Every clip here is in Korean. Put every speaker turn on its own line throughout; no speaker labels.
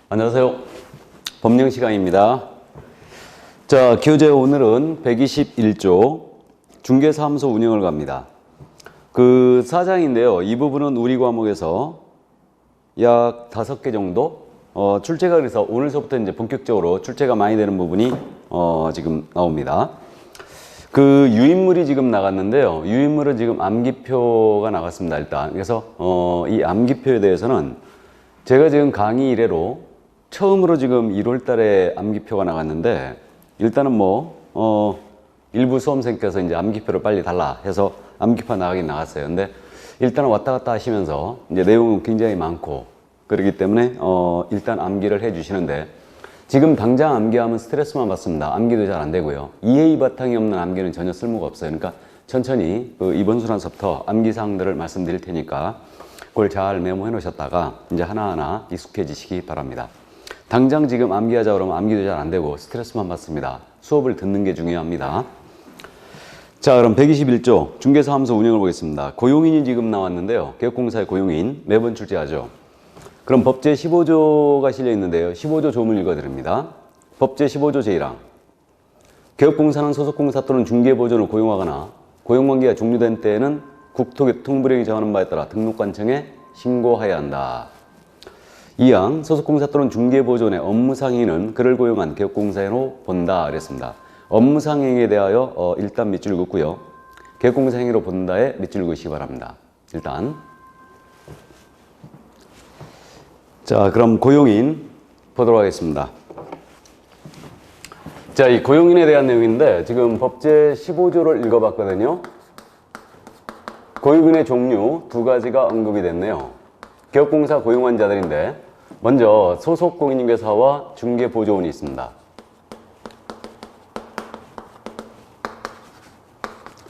안녕하세요. 법령 시간입니다. 자, 교재 오늘은 121조 중개사무소 운영을 갑니다. 그 4장인데요. 이 부분은 우리 과목에서 약 5개 정도 출제가 그래서 오늘서부터 이제 본격적으로 출제가 많이 되는 부분이 지금 나옵니다. 그 유인물이 지금 나갔는데요. 유인물은 지금 암기표가 나갔습니다. 일단. 그래서 이 암기표에 대해서는 제가 지금 강의 이래로 처음으로 지금 1월 달에 암기표가 나갔는데 일단은 일부 수험생께서 이제 암기표를 빨리 달라 해서 암기표 나가긴 나갔어요. 근데 일단은 왔다 갔다 하시면서 이제 내용은 굉장히 많고 그렇기 때문에 일단 암기를 해 주시는데 지금 당장 암기하면 스트레스만 받습니다. 암기도 잘 안 되고요. 이해 바탕이 없는 암기는 전혀 쓸모가 없어요. 그러니까 천천히 이번 순환서부터 암기 사항들을 말씀드릴 테니까 그걸 잘 메모해 놓으셨다가 이제 하나하나 익숙해지시기 바랍니다. 당장 지금 암기하자 그러면 암기도 잘 안 되고 스트레스만 받습니다. 수업을 듣는 게 중요합니다. 자, 그럼 121조 중개사무소 운영을 보겠습니다. 고용인이 지금 나왔는데요. 개업공사의 고용인 매번 출제하죠. 그럼 법제 15조가 실려 있는데요. 15조 조문 읽어드립니다. 법제 15조 제1항. 개업공사는 소속공사 또는 중개보조를 고용하거나 고용관계가 종료된 때에는 국토교통부령이 정하는 바에 따라 등록관청에 신고하여야 한다. 2항 소속공사 또는 중개보조원의 업무상행위는 그를 고용한 개업공사로 본다 그랬습니다. 업무상행위에 대하여 일단 밑줄 긋고요. 개업공사 행위로 본다에 밑줄 그으시기 바랍니다. 일단 자, 그럼 고용인 보도록 하겠습니다. 자, 이 고용인에 대한 내용인데 지금 법제 15조를 읽어봤거든요. 고용인의 종류 두 가지가 언급이 됐네요. 개업공사 고용한 자들인데 먼저 소속 공인중개사와 중개보조원이 있습니다.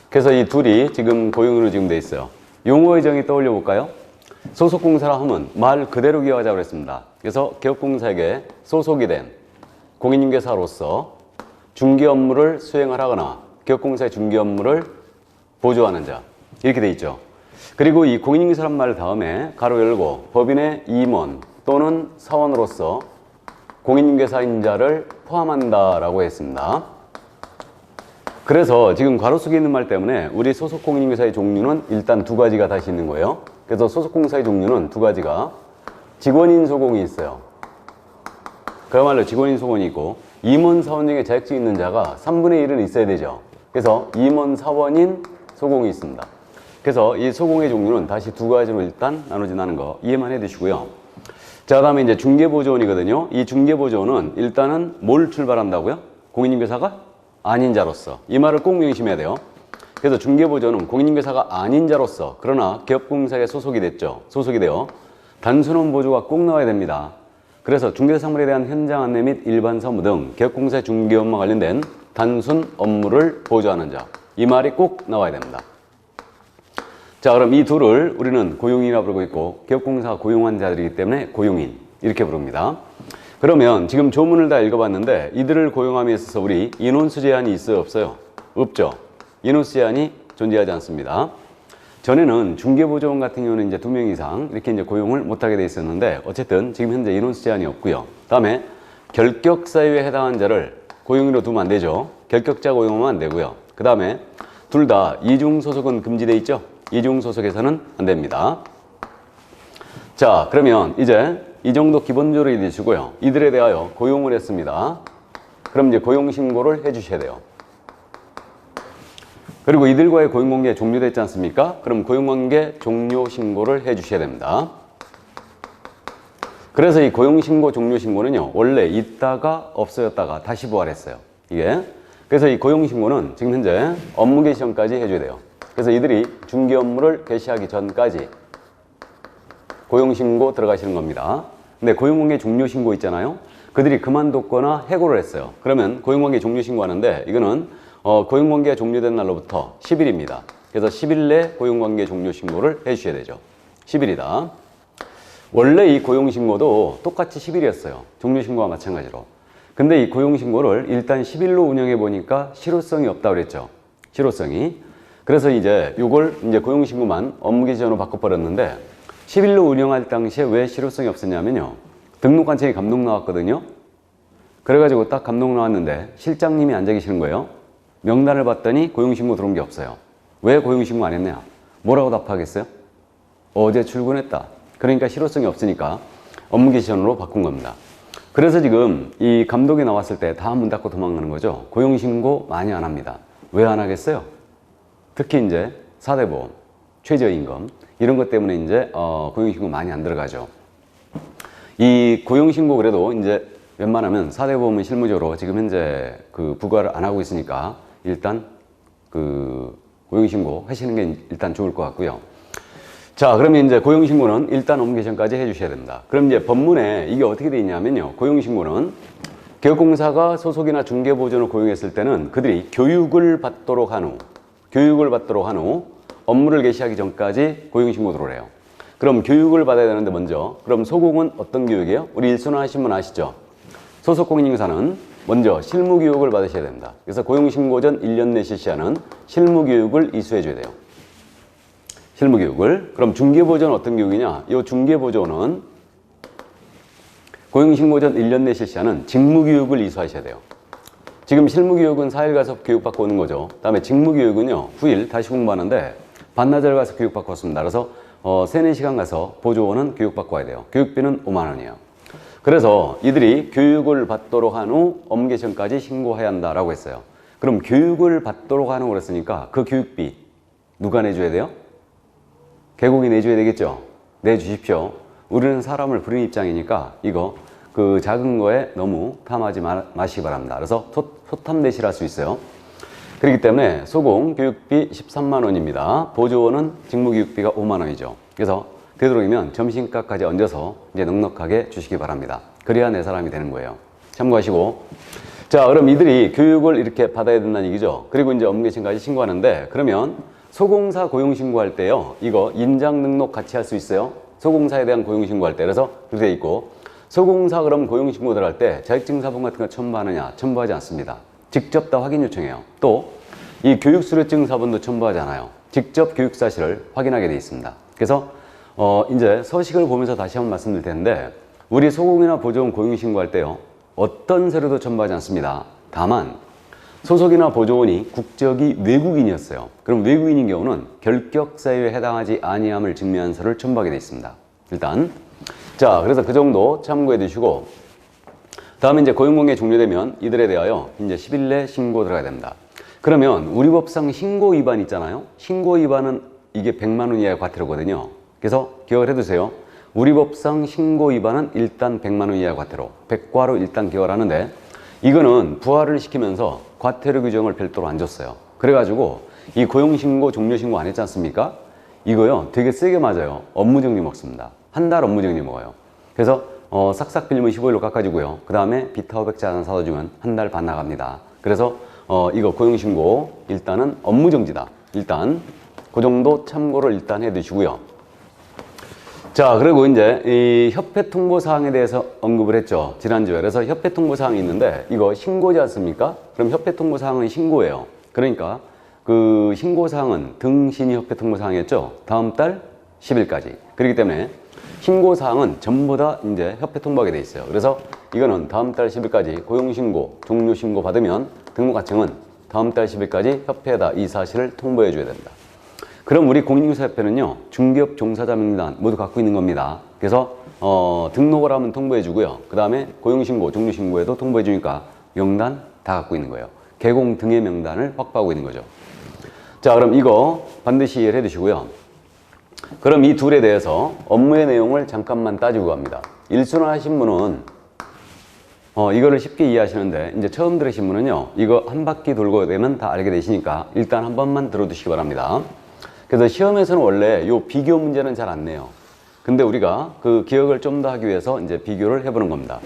그래서 이 둘이 지금 고용인으로 지금 돼 있어요. 용어의 정의 떠올려 볼까요? 소속공사라 하면 말 그대로 기억하자고 그랬습니다. 그래서 개업공사에게 소속이 된 공인중개사로서 중개 업무를 수행을 하거나 개업공사의 중개 업무를 보조하는 자 이렇게 돼 있죠. 그리고 이 공인중개사란 말 다음에 가로 열고 법인의 임원 또는 사원으로서 공인중개사인 자를 포함한다라고 했습니다. 그래서 지금 가로 속에 있는 말 때문에 우리 소속 공인중개사의 종류는 일단 두 가지가 다시 있는 거예요. 그래서 소속공사의 종류는 두 가지가 직원인 소공이 있어요. 그야말로 직원인 소공이 있고 임원 사원 중에 자격증 있는 자가 3분의 1은 있어야 되죠. 그래서 임원 사원인 소공이 있습니다. 그래서 이 소공의 종류는 다시 두 가지로 일단 나눠진다는 거 이해만 해 두시고요. 자, 그 다음에 이제 중개보조원이거든요. 이 중개보조원은 일단은 뭘 출발한다고요? 공인중개사가 아닌 자로서. 이 말을 꼭 명심해야 돼요. 그래서 중개보조원은 공인중개사가 아닌 자로서 그러나 개업공사에 소속이 됐죠. 소속이 되어 단순원 보조가 꼭 나와야 됩니다. 그래서 중개사물에 대한 현장 안내 및 일반 사무 등 개업공사의 중개 업무와 관련된 단순 업무를 보조하는 자. 이 말이 꼭 나와야 됩니다. 자, 그럼 이 둘을 우리는 고용인이라고 부르고 있고 개업공사가 고용한 자들이기 때문에 고용인 이렇게 부릅니다. 그러면 지금 조문을 다 읽어봤는데 이들을 고용함에 있어서 우리 인원수 제한이 있어요 없어요? 없죠. 인원수 제한이 존재하지 않습니다. 전에는 중개보조원 같은 경우는 이제 2명 이상 이렇게 이제 고용을 못하게 돼 있었는데 어쨌든 지금 현재 인원수 제한이 없고요. 다음에 결격사유에 해당한 자를 고용인으로 두면 안 되죠. 결격자 고용하면 안 되고요. 그 다음에 둘 다 이중 소속은 금지돼 있죠. 이중 소속에서는 안 됩니다. 자, 그러면 이제 이 정도 기본적으로 이해되시고요. 이들에 대하여 고용을 했습니다. 그럼 이제 고용신고를 해 주셔야 돼요. 그리고 이들과의 고용관계 종료됐지 않습니까? 그럼 고용관계 종료 신고를 해 주셔야 됩니다. 그래서 이 고용신고 종료 신고는요, 원래 있다가 없어졌다가 다시 부활했어요. 이게. 그래서 이 고용신고는 지금 현재 업무 개시 전까지 해줘야 돼요. 그래서 이들이 중개 업무를 개시하기 전까지 고용신고 들어가시는 겁니다. 근데 고용관계 종료신고 있잖아요. 그들이 그만뒀거나 해고를 했어요. 그러면 고용관계 종료신고하는데 이거는 고용관계가 종료된 날로부터 10일입니다. 그래서 10일 내 고용관계 종료신고를 해주셔야 되죠. 10일이다. 원래 이 고용신고도 똑같이 10일이었어요. 종료신고와 마찬가지로. 근데 이 고용신고를 일단 10일로 운영해 보니까 실효성이 없다고 그랬죠. 실효성이. 그래서 이제 요걸 이제 고용신고만 업무개시전으로 바꿔버렸는데 10일로 운영할 당시에 왜 실효성이 없었냐면요. 등록관청에 감독 나왔거든요. 그래가지고 딱 감독 나왔는데 실장님이 앉아 계시는 거예요. 명단을 봤더니 고용신고 들어온 게 없어요. 왜 고용신고 안 했냐? 뭐라고 답하겠어요? 어제 출근했다. 그러니까 실효성이 없으니까 업무 개시현으로 바꾼 겁니다. 그래서 지금 이 감독이 나왔을 때 다 문 닫고 도망가는 거죠. 고용신고 많이 안 합니다. 왜 안 하겠어요? 특히 이제 4대 보험, 최저임금 이런 것 때문에 이제 고용신고 많이 안 들어가죠. 이 고용신고 그래도 이제 웬만하면 4대 보험은 실무적으로 지금 현재 그 부과를 안 하고 있으니까 일단 그 고용신고 하시는 게 일단 좋을 것 같고요. 자, 그러면 이제 고용신고는 일단 업무 개시현까지 해주셔야 됩니다. 그럼 이제 법문에 이게 어떻게 되어 있냐면요. 고용신고는 개업공사가 소속이나 중개보조원을 고용했을 때는 그들이 교육을 받도록 한 후 업무를 개시하기 전까지 고용신고 들어오래요. 그럼 교육을 받아야 되는데 먼저 그럼 소공은 어떤 교육이에요? 우리 일순환 하신 분 아시죠? 소속 공인인사는 먼저 실무교육을 받으셔야 됩니다. 그래서 고용신고 전 1년 내 실시하는 실무교육을 이수해 줘야 돼요. 실무교육을. 그럼 중개보조는 어떤 교육이냐? 이 중개보조는 고용신고 전 1년 내 실시하는 직무교육을 이수하셔야 돼요. 지금 실무교육은 4일 가서 교육받고 오는 거죠. 다음에 직무교육은요, 9일 다시 공부하는데 반나절 가서 교육받고 왔습니다. 그래서 3, 4시간 가서 보조원은 교육받고 와야 돼요. 교육비는 5만 원이에요. 그래서 이들이 교육을 받도록 한 후 업무 개시현까지 신고해야 한다라고 했어요. 그럼 교육을 받도록 하는 거 그랬으니까 그 교육비 누가 내줘야 돼요? 개국이 내줘야 되겠죠? 내주십시오. 우리는 사람을 부리는 입장이니까 이거 그 작은 거에 너무 탐하지 마시기 바랍니다. 그래서 소탐대실할 수 있어요. 그렇기 때문에 소공 교육비 13만 원입니다. 보조원은 직무교육비가 5만 원이죠. 그래서 되도록이면 점심값까지 얹어서 이제 넉넉하게 주시기 바랍니다. 그래야 내 사람이 되는 거예요. 참고하시고. 자, 그럼 이들이 교육을 이렇게 받아야 된다는 얘기죠. 그리고 이제 업무 개시까지 신고하는데 그러면 소공사 고용신고할 때요. 이거 인장 등록 같이 할 수 있어요. 소공사에 대한 고용신고할 때. 그래서 그렇게 돼 있고 소공사 그럼 고용신고 들어갈 때 자격증사본 같은 거 첨부하느냐? 첨부하지 않습니다. 직접 다 확인 요청해요. 또 이 교육수료증사본도 첨부하지 않아요. 직접 교육 사실을 확인하게 돼 있습니다. 그래서 이제 서식을 보면서 다시 한번 말씀드릴 텐데 우리 소공이나 보조원 고용신고할 때요. 어떤 서류도 첨부하지 않습니다. 다만 소속이나 보조원이 국적이 외국인이었어요. 그럼 외국인인 경우는 결격사유에 해당하지 아니함을 증명한 서류를 첨부하게 돼 있습니다. 일단 자, 그래서 그 정도 참고해 두시고 다음에 이제 고용관계 종료되면 이들에 대하여 이제 10일 내 신고 들어가야 됩니다. 그러면 우리 법상 신고 위반 있잖아요. 신고 위반은 이게 100만 원 이하의 과태료거든요. 그래서 기억을 해두세요. 우리 법상 신고 위반은 일단 100만 원 이하의 과태료. 100과로 일단 기억을 하는데 이거는 부활을 시키면서 과태료 규정을 별도로 안 줬어요. 그래가지고 이 고용신고 종료신고 안 했지 않습니까? 이거요 되게 세게 맞아요. 업무정지 먹습니다. 한 달 업무정지 먹어요. 그래서 싹싹 빌리면 15일로 깎아주고요. 그 다음에 비타 500자 하나 사다 주면 한 달 반 나갑니다. 그래서 이거 고용신고 일단은 업무정지다. 일단 그 정도 참고를 일단 해두시고요. 자, 그리고 이제 이 협회 통보 사항에 대해서 언급을 했죠. 지난주에. 그래서 협회 통보 사항이 있는데 이거 신고지 않습니까? 그럼 협회 통보 사항은 신고예요. 그러니까 그 신고 사항은 등신이 협회 통보 사항이었죠. 다음 달 10일까지. 그렇기 때문에 신고 사항은 전부 다 이제 협회 통보하게 돼 있어요. 그래서 이거는 다음 달 10일까지 고용신고, 종료신고 받으면 등록하청은 다음 달 10일까지 협회에다 이 사실을 통보해 줘야 됩니다. 그럼 우리 공인중개사협회는요, 중개업 종사자 명단 모두 갖고 있는 겁니다. 그래서 등록을 하면 통보해 주고요. 그 다음에 고용신고, 종료신고에도 통보해 주니까 명단 다 갖고 있는 거예요. 개공 등의 명단을 확보하고 있는 거죠. 자, 그럼 이거 반드시 이해를 해 두시고요. 그럼 이 둘에 대해서 업무의 내용을 잠깐만 따지고 갑니다. 일순환 하신 분은 이거를 쉽게 이해하시는데 이제 처음 들으신 분은요, 이거 한 바퀴 돌고 되면 다 알게 되시니까 일단 한 번만 들어두시기 바랍니다. 그래서 시험에서는 원래 요 비교 문제는 잘 안 내요. 근데 우리가 그 기억을 좀 더 하기 위해서 이제 비교를 해보는 겁니다.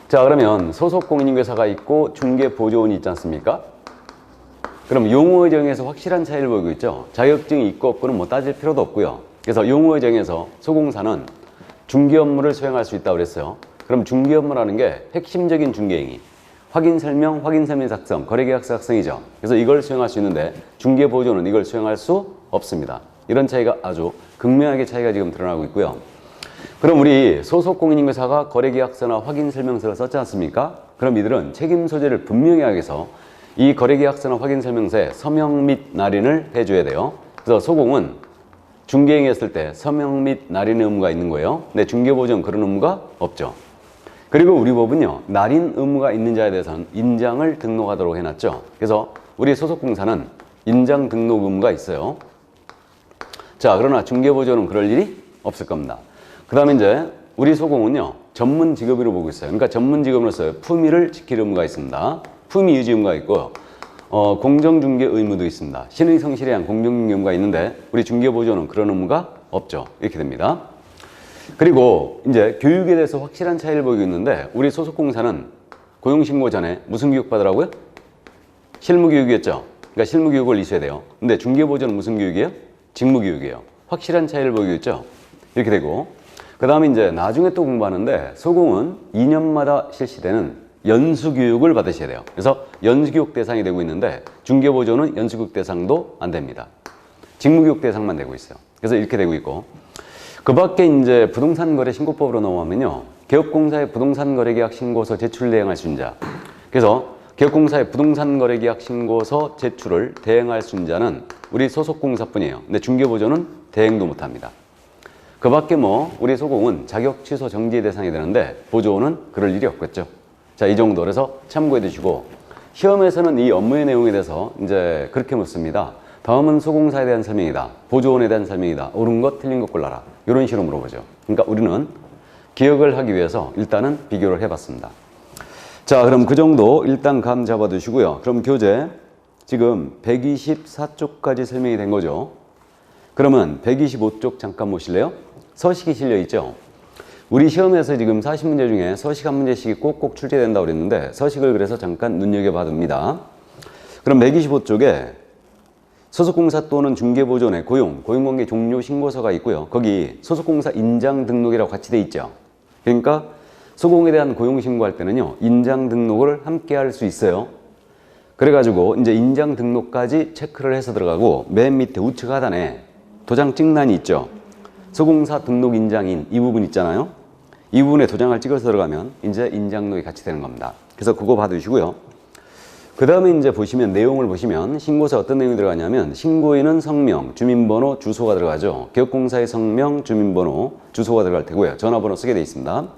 자, 그러면 소속 공인중개사가 있고 중개보조원이 있지 않습니까? 그럼 용어의 정의에서 확실한 차이를 보이고 있죠. 자격증이 있고 없고는 뭐 따질 필요도 없고요. 그래서 용어의 정의에서 소공사는 중개 업무를 수행할 수 있다고 그랬어요. 그럼 중개 업무라는 게 핵심적인 중개 행위, 확인 설명 작성, 거래계약서 작성이죠. 그래서 이걸 수행할 수 있는데 중개보조는 이걸 수행할 수 없습니다. 이런 차이가 아주 극명하게 차이가 지금 드러나고 있고요. 그럼 우리 소속 공인인증사가 거래계약서나 확인설명서를 썼지 않습니까? 그럼 이들은 책임 소재를 분명히 하기 위해서 이 거래계약서나 확인설명서에 서명 및 날인을 해줘야 돼요. 그래서 소공은 중개행위했을 때 서명 및 날인의 의무가 있는 거예요. 근데 중개보조는 그런 의무가 없죠. 그리고 우리 법은요, 날인 의무가 있는 자에 대해서는 인장을 등록하도록 해놨죠. 그래서 우리 소속공사는 인장 등록 의무가 있어요. 자, 그러나 중개보조는 그럴 일이 없을 겁니다. 그 다음에 이제 우리 소공은요, 전문 직업으로 보고 있어요. 그러니까 전문 직업으로서 품위를 지킬 의무가 있습니다. 품위 유지 의무가 있고, 공정중개 의무도 있습니다. 신의 성실에 대한 공정중개 의무가 있는데, 우리 중개보조는 그런 의무가 없죠. 이렇게 됩니다. 그리고 이제 교육에 대해서 확실한 차이를 보이고 있는데, 우리 소속공사는 고용신고 전에 무슨 교육 받으라고요? 실무교육이었죠. 그러니까 실무교육을 있어야 돼요. 근데 중개보조는 무슨 교육이에요? 직무교육이에요. 확실한 차이를 보이고 있죠. 이렇게 되고, 그 다음에 이제 나중에 또 공부하는데, 소공은 2년마다 실시되는 연수교육을 받으셔야 돼요. 그래서 연수교육 대상이 되고 있는데, 중개보조는 연수교육 대상도 안 됩니다. 직무교육 대상만 되고 있어요. 그래서 이렇게 되고 있고, 그 밖에 이제 부동산거래신고법으로 넘어가면요, 개업공사의 부동산거래계약 신고서 제출을 대행할 수 있는 자. 그래서 개업공사의 부동산거래계약 신고서 제출을 대행할 수 있는 자는 우리 소속공사뿐이에요. 근데 중개보조는 대행도 못합니다. 그 밖에 뭐 우리 소공은 자격 취소 정지 대상이 되는데 보조는 그럴 일이 없겠죠. 자, 이 정도. 그래서 참고해 두시고, 시험에서는 이 업무의 내용에 대해서 이제 그렇게 묻습니다. 다음은 소공사에 대한 설명이다. 보조원에 대한 설명이다. 옳은 것, 틀린 것 골라라. 이런 식으로 물어보죠. 그러니까 우리는 기억을 하기 위해서 일단은 비교를 해봤습니다. 자, 그럼 그 정도 일단 감 잡아두시고요. 그럼 교재 지금 124쪽까지 설명이 된 거죠. 그러면 125쪽 잠깐 보실래요? 서식이 실려 있죠. 우리 시험에서 지금 40문제 중에 서식 한 문제씩이 꼭꼭 출제된다고 그랬는데, 서식을 그래서 잠깐 눈여겨봐 둡니다. 그럼 125쪽에 소속공사 또는 중개보조 내 고용관계 종료 신고서가 있고요. 거기 소속공사 인장 등록이라고 같이 돼 있죠. 그러니까 소공에 대한 고용 신고할 때는요, 인장 등록을 함께 할 수 있어요. 그래가지고 이제 인장 등록까지 체크를 해서 들어가고, 맨 밑에 우측 하단에 도장 찍란이 있죠. 소공사 등록 인장인 이 부분 있잖아요. 이 부분에 도장을 찍어서 들어가면 이제 인장록이 같이 되는 겁니다. 그래서 그거 봐두시고요. 그 다음에 이제 보시면 내용을 보시면 신고서에 어떤 내용이 들어가냐면, 신고인은 성명, 주민번호, 주소가 들어가죠. 개업공사의 성명, 주민번호, 주소가 들어갈 테고요. 전화번호 쓰게 되어 있습니다.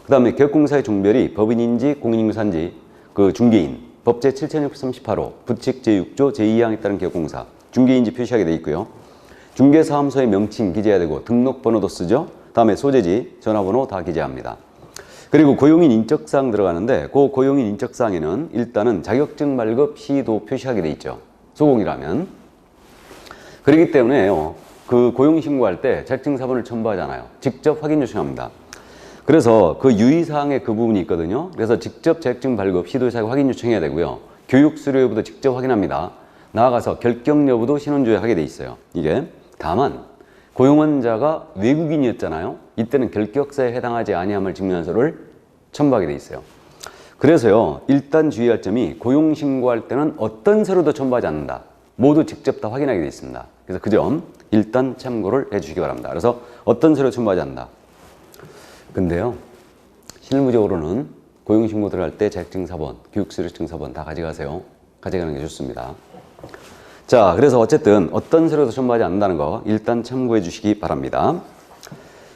그 다음에 개업공사의 종별이 법인인지 공인인증사인지 그 중개인, 법제 7638호, 부칙 제6조 제2항에 따른 개업공사, 중개인지 표시하게 되어 있고요. 중개사무소의 명칭 기재해야 되고, 등록번호도 쓰죠. 다음에 소재지, 전화번호 다 기재합니다. 그리고 고용인 인적사항 들어가는데, 그 고용인 인적사항에는 일단은 자격증 발급 시도 표시하게 돼 있죠. 소공이라면. 그렇기 때문에요, 그 고용신고할 때 자격증4번을 첨부하잖아요. 직접 확인 요청합니다. 그래서 그 유의사항에 그 부분이 있거든요. 그래서 직접 자격증 발급 시도자격 확인 요청해야 되고요. 교육 수료 여부도 직접 확인합니다. 나아가서 결격 여부도 신원조회 하게 돼 있어요. 이게 다만 고용원자가 외국인이었잖아요. 이때는 결격사에 해당하지 아니함을 증명한 서를 첨부하게 돼 있어요. 그래서요, 일단 주의할 점이 고용신고할 때는 어떤 서류도 첨부하지 않는다. 모두 직접 다 확인하게 돼 있습니다. 그래서 그 점 일단 참고를 해 주시기 바랍니다. 그래서 어떤 서류 첨부하지 않는다. 근데요, 실무적으로는 고용신고 들어갈 때 자격증4번, 교육수료증4번 다 가져가세요. 가져가는 게 좋습니다. 자, 그래서 어쨌든 어떤 서류도 첨부하지 않는다는 거 일단 참고해 주시기 바랍니다.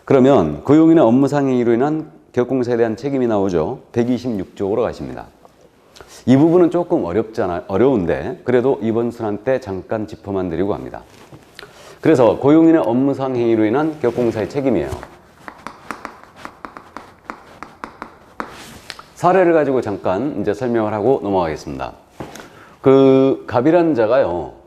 그러면 고용인의 업무상 행위로 인한 개업공사에 대한 책임이 나오죠. 126쪽으로 가십니다. 이 부분은 조금 어려운데 그래도 이번 순환 때 잠깐 짚어만 드리고 합니다. 그래서 고용인의 업무상 행위로 인한 개업공사의 책임이에요. 사례를 가지고 잠깐 이제 설명을 하고 넘어가겠습니다. 그 갑이라는 자가요,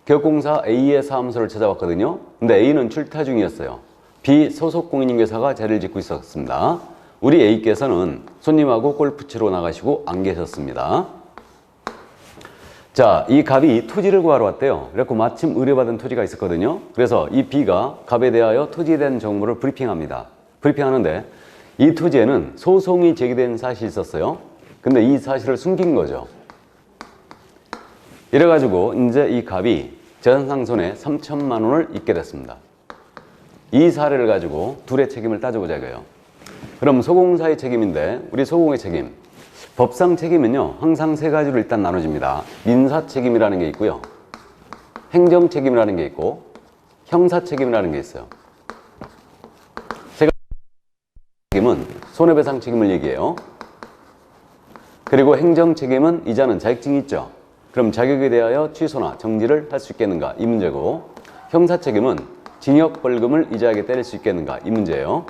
개업공사 A의 사무소를 찾아왔거든요. 근데 A는 출타 중이었어요. B 소속 공인인증사가 자리를 짓고 있었습니다. 우리 A께서는 손님하고 골프 치러 나가시고 안 계셨습니다. 자, 이 갑이 토지를 구하러 왔대요. 그래서 마침 의뢰받은 토지가 있었거든요. 그래서 이 B가 갑에 대하여 토지에 대한 정보를 브리핑합니다. 브리핑하는데 이 토지에는 소송이 제기된 사실이 있었어요. 근데 이 사실을 숨긴 거죠. 이래가지고 이제 이 갑이 재산상손에 3천만 원을 잊게 됐습니다. 이 사례를 가지고 둘의 책임을 따져보자 이거예요. 그럼 소공사의 책임인데 우리 소공의 책임. 법상 책임은요, 항상 세 가지로 일단 나눠집니다. 민사 책임이라는 게 있고요. 행정 책임이라는 게 있고, 형사 책임이라는 게 있어요. 세 가지 책임은 손해배상 책임을 얘기해요. 그리고 행정 책임은 이자는 자격증이 있죠. 그럼 자격에 대하여 취소나 정지를 할 수 있겠는가? 이 문제고, 형사 책임은 징역 벌금을 이자에게 때릴 수 있겠는가? 이 문제예요.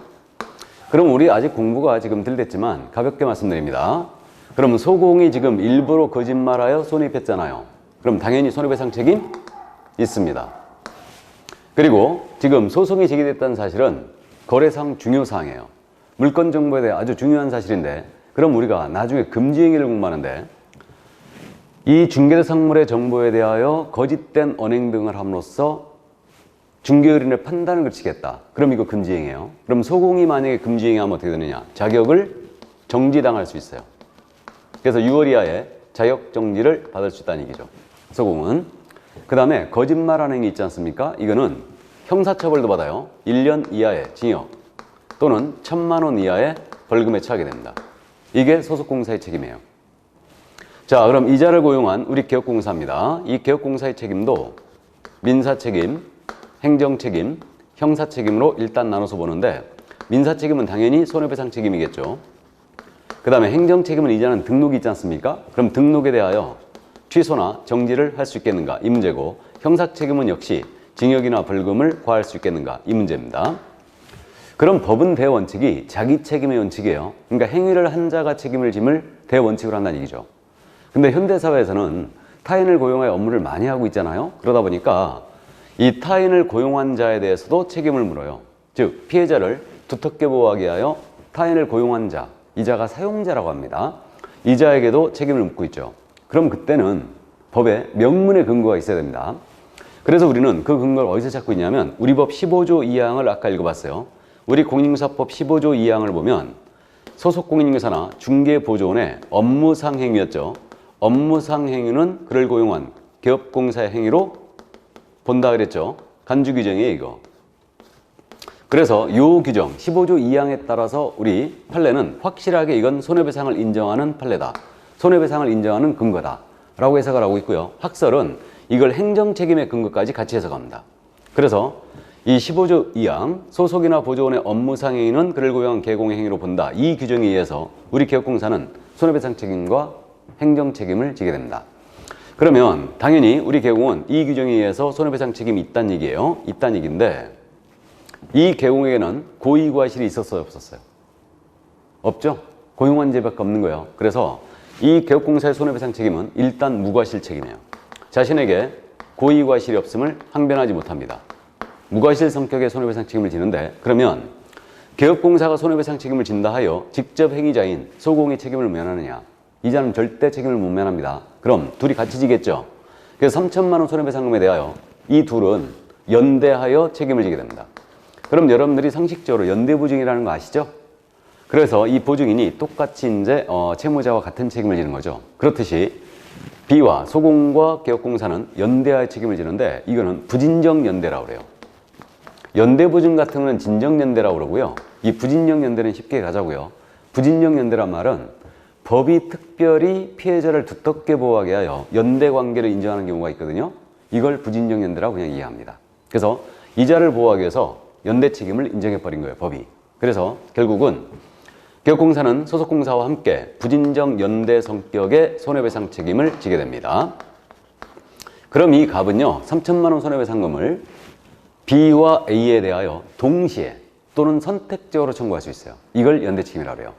그럼 우리 아직 공부가 지금 덜 됐지만 가볍게 말씀드립니다. 그럼 소공이 지금 일부러 거짓말하여 손해입했잖아요. 그럼 당연히 손해배상 책임 있습니다. 그리고 지금 소송이 제기됐다는 사실은 거래상 중요사항이에요. 물건 정보에 대해 아주 중요한 사실인데, 그럼 우리가 나중에 금지행위를 공부하는데 이 중개대상물의 정보에 대하여 거짓된 언행 등을 함으로써 중개의뢰인의 판단을 그치겠다. 그럼 이거 금지행위예요. 그럼 소공이 만약에 금지행위하면 어떻게 되느냐? 자격을 정지당할 수 있어요. 그래서 6월 이하의 자격 정지를 받을 수 있다는 얘기죠. 소공은. 그 다음에 거짓말하는 행위 있지 않습니까? 이거는 형사처벌도 받아요. 1년 이하의 징역 또는 1,000만 원 이하의 벌금에 처하게 됩니다. 이게 소속공사의 책임이에요. 자, 그럼 이자를 고용한 우리 개업공사입니다. 이 개업공사의 책임도 민사 책임, 행정 책임, 형사 책임으로 일단 나눠서 보는데, 민사 책임은 당연히 손해배상 책임이겠죠. 그 다음에 행정 책임은 이자는 등록이 있지 않습니까? 그럼 등록에 대하여 취소나 정지를 할 수 있겠는가? 이 문제고, 형사 책임은 역시 징역이나 벌금을 과할 수 있겠는가? 이 문제입니다. 그럼 법은 대원칙이 자기 책임의 원칙이에요. 그러니까 행위를 한 자가 책임을 짐을 대원칙으로 한다는 얘기죠. 근데 현대사회에서는 타인을 고용하여 업무를 많이 하고 있잖아요. 그러다 보니까 이 타인을 고용한 자에 대해서도 책임을 물어요. 즉 피해자를 두텁게 보호하기 위하여 타인을 고용한 자, 이자가 사용자라고 합니다. 이자에게도 책임을 묻고 있죠. 그럼 그때는 법에 명문의 근거가 있어야 됩니다. 그래서 우리는 그 근거를 어디서 찾고 있냐면 우리 법 15조 2항을 아까 읽어봤어요. 우리 공인중개사법 15조 2항을 보면 소속 공인중개사나 중개보조원의 업무상 행위였죠. 업무상 행위는 그를 고용한 개업공사의 행위로 본다 그랬죠. 간주 규정이에요, 이거. 그래서 이 규정 15조 2항에 따라서 우리 판례는 확실하게 이건 손해배상을 인정하는 판례다. 손해배상을 인정하는 근거다 라고 해석을 하고 있고요. 학설은 이걸 행정책임의 근거까지 같이 해석합니다. 그래서 이 15조 2항 소속이나 보조원의 업무상 행위는 그를 고용한 개공의 행위로 본다. 이 규정에 의해서 우리 개업공사는 손해배상 책임과 행정책임을 지게 됩니다. 그러면 당연히 우리 개공은 이 규정에 의해서 손해배상 책임이 있다는 얘기예요. 있다는 얘기인데 이 개공에게는 고의과실이 있었어요, 없었어요? 없죠? 고용한 죄밖에 없는 거예요. 그래서 이 개업공사의 손해배상 책임은 일단 무과실 책임이에요. 자신에게 고의과실이 없음을 항변하지 못합니다. 무과실 성격의 손해배상 책임을 지는데, 그러면 개업공사가 손해배상 책임을 진다 하여 직접 행위자인 소공의 책임을 면하느냐? 이자는 절대 책임을 못 면합니다. 그럼 둘이 같이 지겠죠? 그래서 3,000만 원 손해배상금에 대하여 이 둘은 연대하여 책임을 지게 됩니다. 그럼 여러분들이 상식적으로 연대보증이라는 거 아시죠? 그래서 이 보증인이 똑같이 이제 채무자와 같은 책임을 지는 거죠. 그렇듯이 B와 소공과 개업공사는 연대하여 책임을 지는데 이거는 부진정 연대라고 그래요. 연대보증 같은 거는 진정연대라고 그러고요. 이 부진정 연대는 쉽게 가자고요. 부진정 연대란 말은 법이 특별히 피해자를 두텁게 보호하게 하여 연대관계를 인정하는 경우가 있거든요. 이걸 부진정 연대라고 그냥 이해합니다. 그래서 이자를 보호하기 위해서 연대 책임을 인정해버린 거예요, 법이. 그래서 결국은 개업공사는 소속공사와 함께 부진정 연대 성격의 손해배상 책임을 지게 됩니다. 그럼 이 갑은요, 3,000만 원 손해배상금을 B와 A에 대하여 동시에 또는 선택적으로 청구할 수 있어요. 이걸 연대 책임이라고 해요.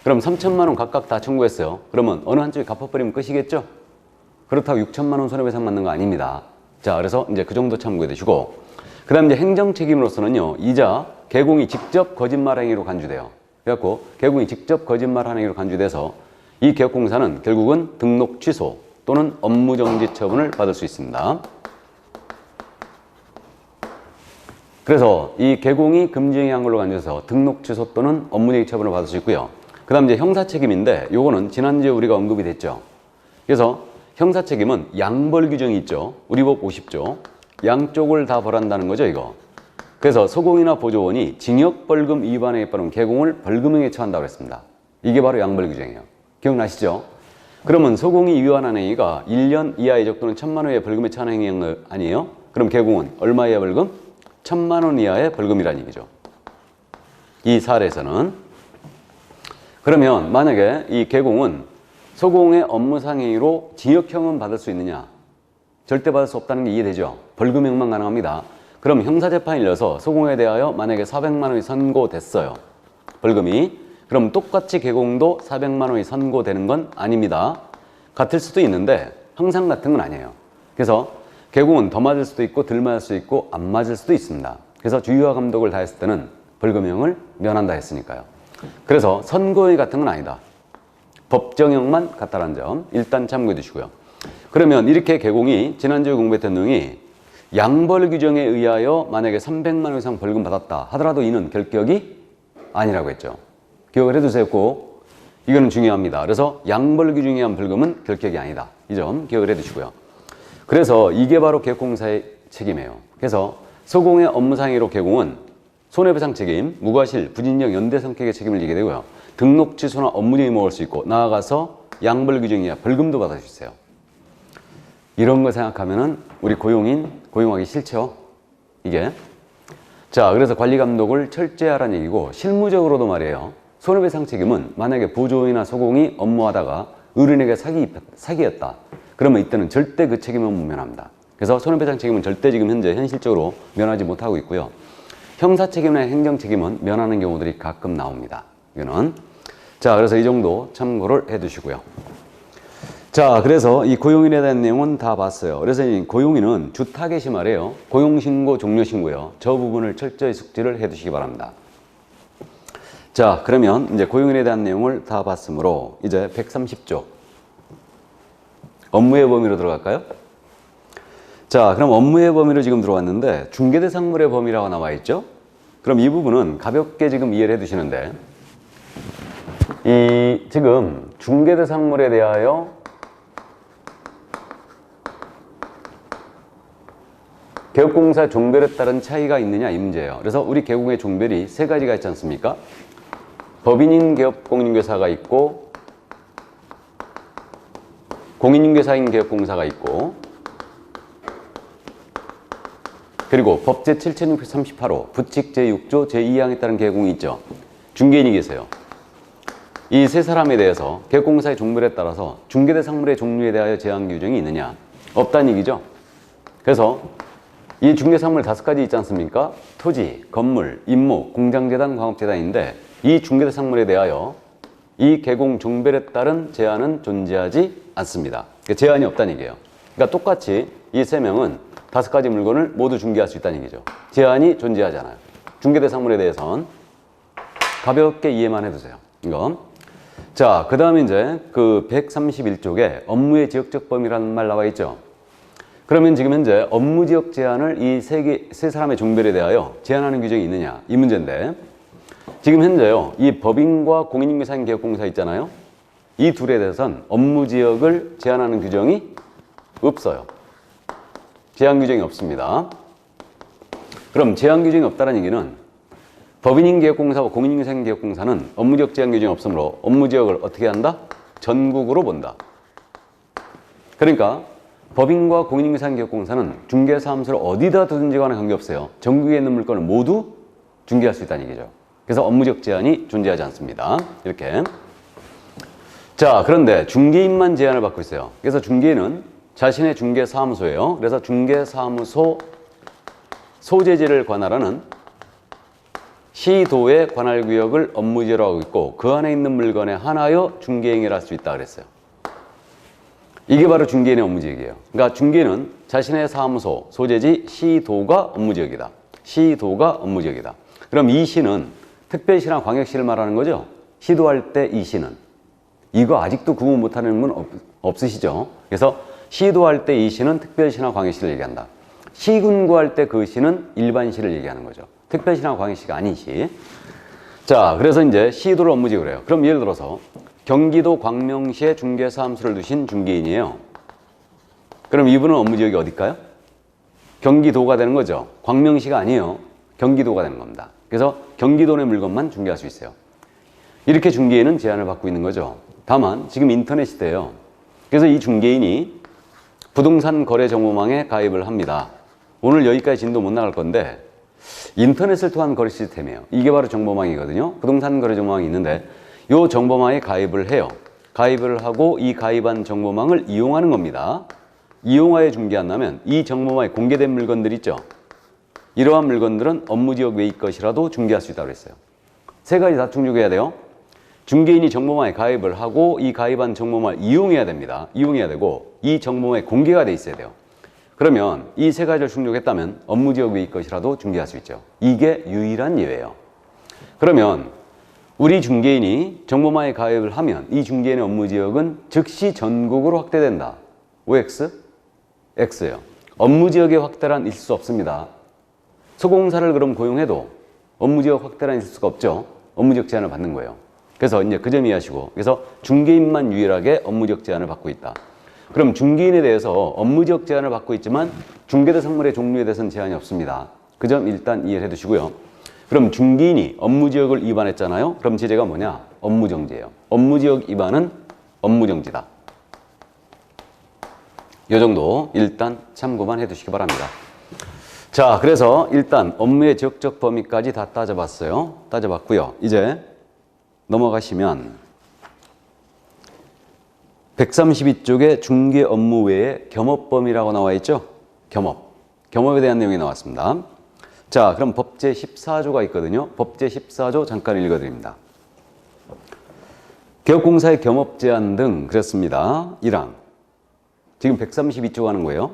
그럼 3,000만 원 각각 다 청구했어요. 그러면 어느 한쪽이 갚아버리면 끝이겠죠? 그렇다고 6,000만 원 손해배상 받는 거 아닙니다. 자, 그래서 이제 그 정도 참고해 두시고, 그 다음 이제 행정 책임으로서는요, 이자 개공이 직접 거짓말 행위로 간주돼요. 그래갖고 개공이 직접 거짓말 행위로 간주돼서 이 개업공사는 결국은 등록 취소 또는 업무정지 처분을 받을 수 있습니다. 그래서 이 개공이 금지행위한 걸로 간주해서 등록 취소 또는 업무정지 처분을 받을 수 있고요. 그 다음 이제 형사 책임인데 요거는 지난주에 우리가 언급이 됐죠. 그래서 형사 책임은 양벌 규정이 있죠. 우리 법 50조. 양쪽을 다 벌한다는 거죠, 이거. 그래서 소공이나 보조원이 징역벌금 위반에 따른 개공을 벌금형에 처한다고 했습니다. 이게 바로 양벌규정이에요. 기억나시죠? 그러면 소공이 위반한 행위가 1년 이하의 적 또는 1,000만 원의 벌금에 처한 행위 아니에요? 그럼 개공은 얼마 이하의 벌금? 1,000만 원 이하의 벌금이라는 얘기죠. 이 사례에서는. 그러면 만약에 이 개공은 소공의 업무상 행위로 징역형은 받을 수 있느냐? 절대 받을 수 없다는 게 이해되죠? 벌금형만 가능합니다. 그럼 형사재판이 열려서 소공에 대하여 만약에 400만 원이 선고됐어요. 벌금이. 그럼 똑같이 개공도 400만 원이 선고되는 건 아닙니다. 같을 수도 있는데 항상 같은 건 아니에요. 그래서 개공은 더 맞을 수도 있고 덜 맞을 수도 있고 안 맞을 수도 있습니다. 그래서 주의와 감독을 다했을 때는 벌금형을 면한다 했으니까요. 그래서 선고행위 같은 건 아니다. 법정형만 같다는 점 일단 참고해 두시고요. 그러면 이렇게 개공이 지난주에 공부했던 내용이 양벌 규정에 의하여 만약에 300만 원 이상 벌금 받았다 하더라도 이는 결격이 아니라고 했죠. 기억을 해두세요. 꼭. 이거는 중요합니다. 그래서 양벌 규정에 의한 벌금은 결격이 아니다. 이 점 기억을 해두시고요. 그래서 이게 바로 개공사의 책임이에요. 그래서 소공의 업무상해로 개공은 손해배상 책임, 무과실, 부진력, 연대 성격의 책임을 지게 되고요. 등록 취소나 업무적인 먹을 수 있고 나아가서 양벌 규정이야 벌금도 받을 수 있어요. 이런 거 생각하면은 우리 고용인 고용하기 싫죠. 이게. 자, 그래서 관리 감독을 철저히 하라는 얘기고 실무적으로도 말이에요. 손해배상 책임은 만약에 보조인이나 소공이 업무하다가 어른에게 사기였다. 그러면 이때는 절대 그 책임은 못 면합니다. 그래서 손해배상 책임은 절대 지금 현재 현실적으로 면하지 못하고 있고요. 형사 책임이나 행정 책임은 면하는 경우들이 가끔 나옵니다. 이거는. 자, 그래서 이 정도 참고를 해 두시고요. 자, 그래서 이 고용인에 대한 내용은 다 봤어요. 그래서 이 고용인은 주 타겟이 말이에요. 고용신고, 종료신고요. 저 부분을 철저히 숙지를 해 두시기 바랍니다. 자, 그러면 이제 고용인에 대한 내용을 다 봤으므로 이제 130조 업무의 범위로 들어갈까요? 자, 그럼 업무의 범위로 지금 들어왔는데 중개대상물의 범위라고 나와 있죠? 그럼 이 부분은 가볍게 지금 이해를 해 두시는데 이 지금 중개대상물에 대하여 개업공사 종별에 따른 차이가 있느냐 이 문제예요. 그래서 우리 개공의 종별이 세 가지가 있지 않습니까? 법인인 개업공인중개사가 있고 공인중개사인 개업공사가 있고 그리고 법 제7638호 부칙 제6조 제2항에 따른 개공이 있죠. 중개인이 계세요. 이 세 사람에 대해서 개업공사의 종별에 따라서 중개대상물의 종류에 대하여 제한 규정이 있느냐? 없다는 얘기죠. 그래서 이 중개상물 5가지 있지 않습니까? 토지, 건물, 임목, 공장재단, 광업재단인데 이 중개대상물에 대하여 이 개공 종별에 따른 제한은 존재하지 않습니다. 그러니까 제한이 없다는 얘기예요. 그러니까 똑같이 이 3명은 5가지 물건을 모두 중개할 수 있다는 얘기죠. 제한이 존재하지 않아요. 중개대상물에 대해서는 가볍게 이해만 해두세요. 이거. 자, 그 다음에 이제 그 131쪽에 업무의 지역적 범위라는 말 나와 있죠. 그러면 지금 현재 업무 지역 제한을 이 세 사람의 종별에 대하여 제한하는 규정이 있느냐 이 문제인데 지금 현재요 이 법인과 공인중개사인 개업공사 있잖아요. 이 둘에 대해서는 업무 지역을 제한하는 규정이 없어요. 제한 규정이 없습니다. 그럼 제한 규정이 없다는 얘기는 법인인 개업공사와 공인중개사인 개업공사는 업무 지역 제한 규정이 없으므로 업무 지역을 어떻게 한다? 전국으로 본다. 그러니까 법인과 공인중개사인 개업공사는 중개사무소를 어디다 두든지 간에 관계없어요. 전국에 있는 물건을 모두 중개할 수 있다는 얘기죠. 그래서 업무적 제한이 존재하지 않습니다. 이렇게. 자, 그런데 중개인만 제한을 받고 있어요. 그래서 중개인은 자신의 중개사무소예요. 그래서 중개사무소 소재지를 관할하는 시도의 관할구역을 업무지로 하고 있고 그 안에 있는 물건에 한하여 중개행위를 할 수 있다 그랬어요. 이게 바로 중개인의 업무지역이에요. 그러니까 중개인은 자신의 사무소, 소재지, 시도가 업무지역이다. 시도가 업무지역이다. 그럼 이 시는 특별시나 광역시를 말하는 거죠? 시도할 때 이 시는. 이거 아직도 구분 못하는 분 없으시죠? 그래서 시도할 때 이 시는 특별시나 광역시를 얘기한다. 시군구할 때 그 시는 일반시를 얘기하는 거죠. 특별시나 광역시가 아닌 시. 자, 그래서 이제 시도를 업무지역으로 해요. 그럼 예를 들어서 경기도 광명시에 중개사무소를 두신 중개인이에요. 그럼 이분은 업무지역이 어딜까요? 경기도가 되는 거죠. 광명시가 아니에요. 경기도가 되는 겁니다. 그래서 경기도 내 물건만 중개할 수 있어요. 이렇게 중개인은 제한을 받고 있는 거죠. 다만 지금 인터넷 시대예요. 그래서 이 중개인이 부동산 거래 정보망에 가입을 합니다. 오늘 여기까지 진도 못 나갈 건데 인터넷을 통한 거래 시스템이에요. 이게 바로 정보망이거든요. 부동산 거래 정보망이 있는데 이 정보망에 가입을 해요. 가입을 하고 이 가입한 정보망을 이용하는 겁니다. 이용하여 중개한다면 이 정보망에 공개된 물건들 있죠. 이러한 물건들은 업무지역 외의 것이라도 중개할 수 있다고 했어요. 세 가지 다 충족해야 돼요. 중개인이 정보망에 가입을 하고 이 가입한 정보망을 이용해야 됩니다. 이용해야 되고 이 정보망에 공개가 돼 있어야 돼요. 그러면 이 세 가지를 충족했다면 업무지역 외의 것이라도 중개할 수 있죠. 이게 유일한 예외예요. 그러면 우리 중개인이 정보망에 가입을 하면 이 중개인의 업무지역은 즉시 전국으로 확대된다. OX? X예요. 업무지역의 확대란 있을 수 없습니다. 소공사를 그럼 고용해도 업무지역 확대란 있을 수가 없죠. 업무지역 제한을 받는 거예요. 그래서 이제 그 점 이해하시고, 그래서 중개인만 유일하게 업무지역 제한을 받고 있다. 그럼 중개인에 대해서 업무지역 제한을 받고 있지만 중개대 상물의 종류에 대해서는 제한이 없습니다. 그 점 일단 이해를 해두시고요. 그럼 중개인이 업무지역을 위반했잖아요. 그럼 제재가 뭐냐? 업무정지예요. 업무지역 위반은 업무정지다. 이 정도 일단 참고만 해두시기 바랍니다. 자, 그래서 일단 업무의 지역적 범위까지 다 따져봤어요. 따져봤고요. 이제 넘어가시면 132쪽에 중개 업무 외에 겸업범위라고 나와 있죠? 겸업. 겸업에 대한 내용이 나왔습니다. 자, 그럼 법제 14조가 있거든요. 법제 14조 잠깐 읽어드립니다. 개업공사의 겸업 제한 등 그랬습니다. 1항. 지금 132조 하는 거예요.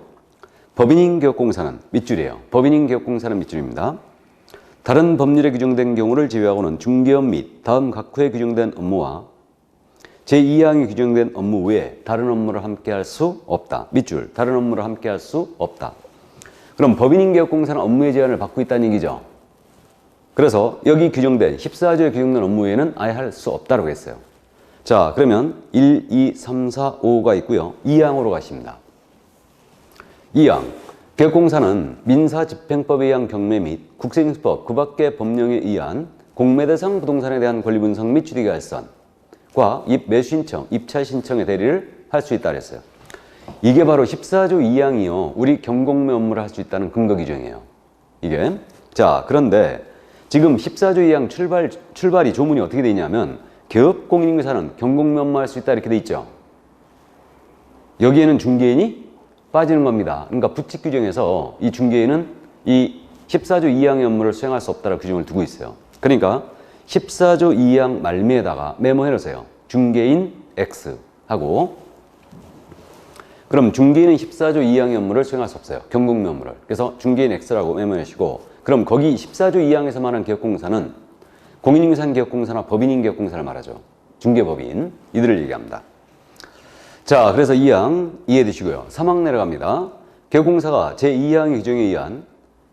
법인인 개업공사는 밑줄이에요. 법인인 개업공사는 밑줄입니다. 다른 법률에 규정된 경우를 제외하고는 중개업 및 다음 각호에 규정된 업무와 제2항에 규정된 업무 외에 다른 업무를 함께 할 수 없다. 밑줄. 다른 업무를 함께 할 수 없다. 그럼 법인인 개업공사는 업무의 제한을 받고 있다는 얘기죠. 그래서 여기 규정된 14조에 규정된 업무 외에는 아예 할 수 없다고 했어요. 자, 그러면 1, 2, 3, 4, 5가 있고요. 2항으로 가십니다. 2항. 개업공사는 민사집행법에 의한 경매 및 국세징수법 그 밖의 법령에 의한 공매 대상 부동산에 대한 권리 분석 및 취득의 알선과 매수 신청, 입찰 신청의 대리를 할 수 있다 그랬어요. 이게 바로 14조 2항이요. 우리 경공매 업무를 할 수 있다는 근거 규정이에요. 이게. 자, 그런데 지금 14조 2항 출발이 조문이 어떻게 되어 있냐면 개업공인인사는 경공매 업무 할 수 있다 이렇게 돼 있죠. 여기에는 중개인이 빠지는 겁니다. 그러니까 부칙 규정에서 이 중개인은 이 14조 2항의 업무를 수행할 수 없다는 규정을 두고 있어요. 그러니까 14조 2항 말미에다가 메모해놓으세요. 중개인 X 하고, 그럼 중개인은 14조 2항의 업무를 수행할 수 없어요. 경공매 업무를. 그래서 중개인 X라고 메모해주시고, 그럼 거기 14조 2항에서 말하는 개업공사는 공인인산 개업공사나 법인인 개업공사를 말하죠. 중개법인. 이들을 얘기합니다. 자, 그래서 2항 이해해 두시고요. 3항 내려갑니다. 개업공사가 제2항의 규정에 의한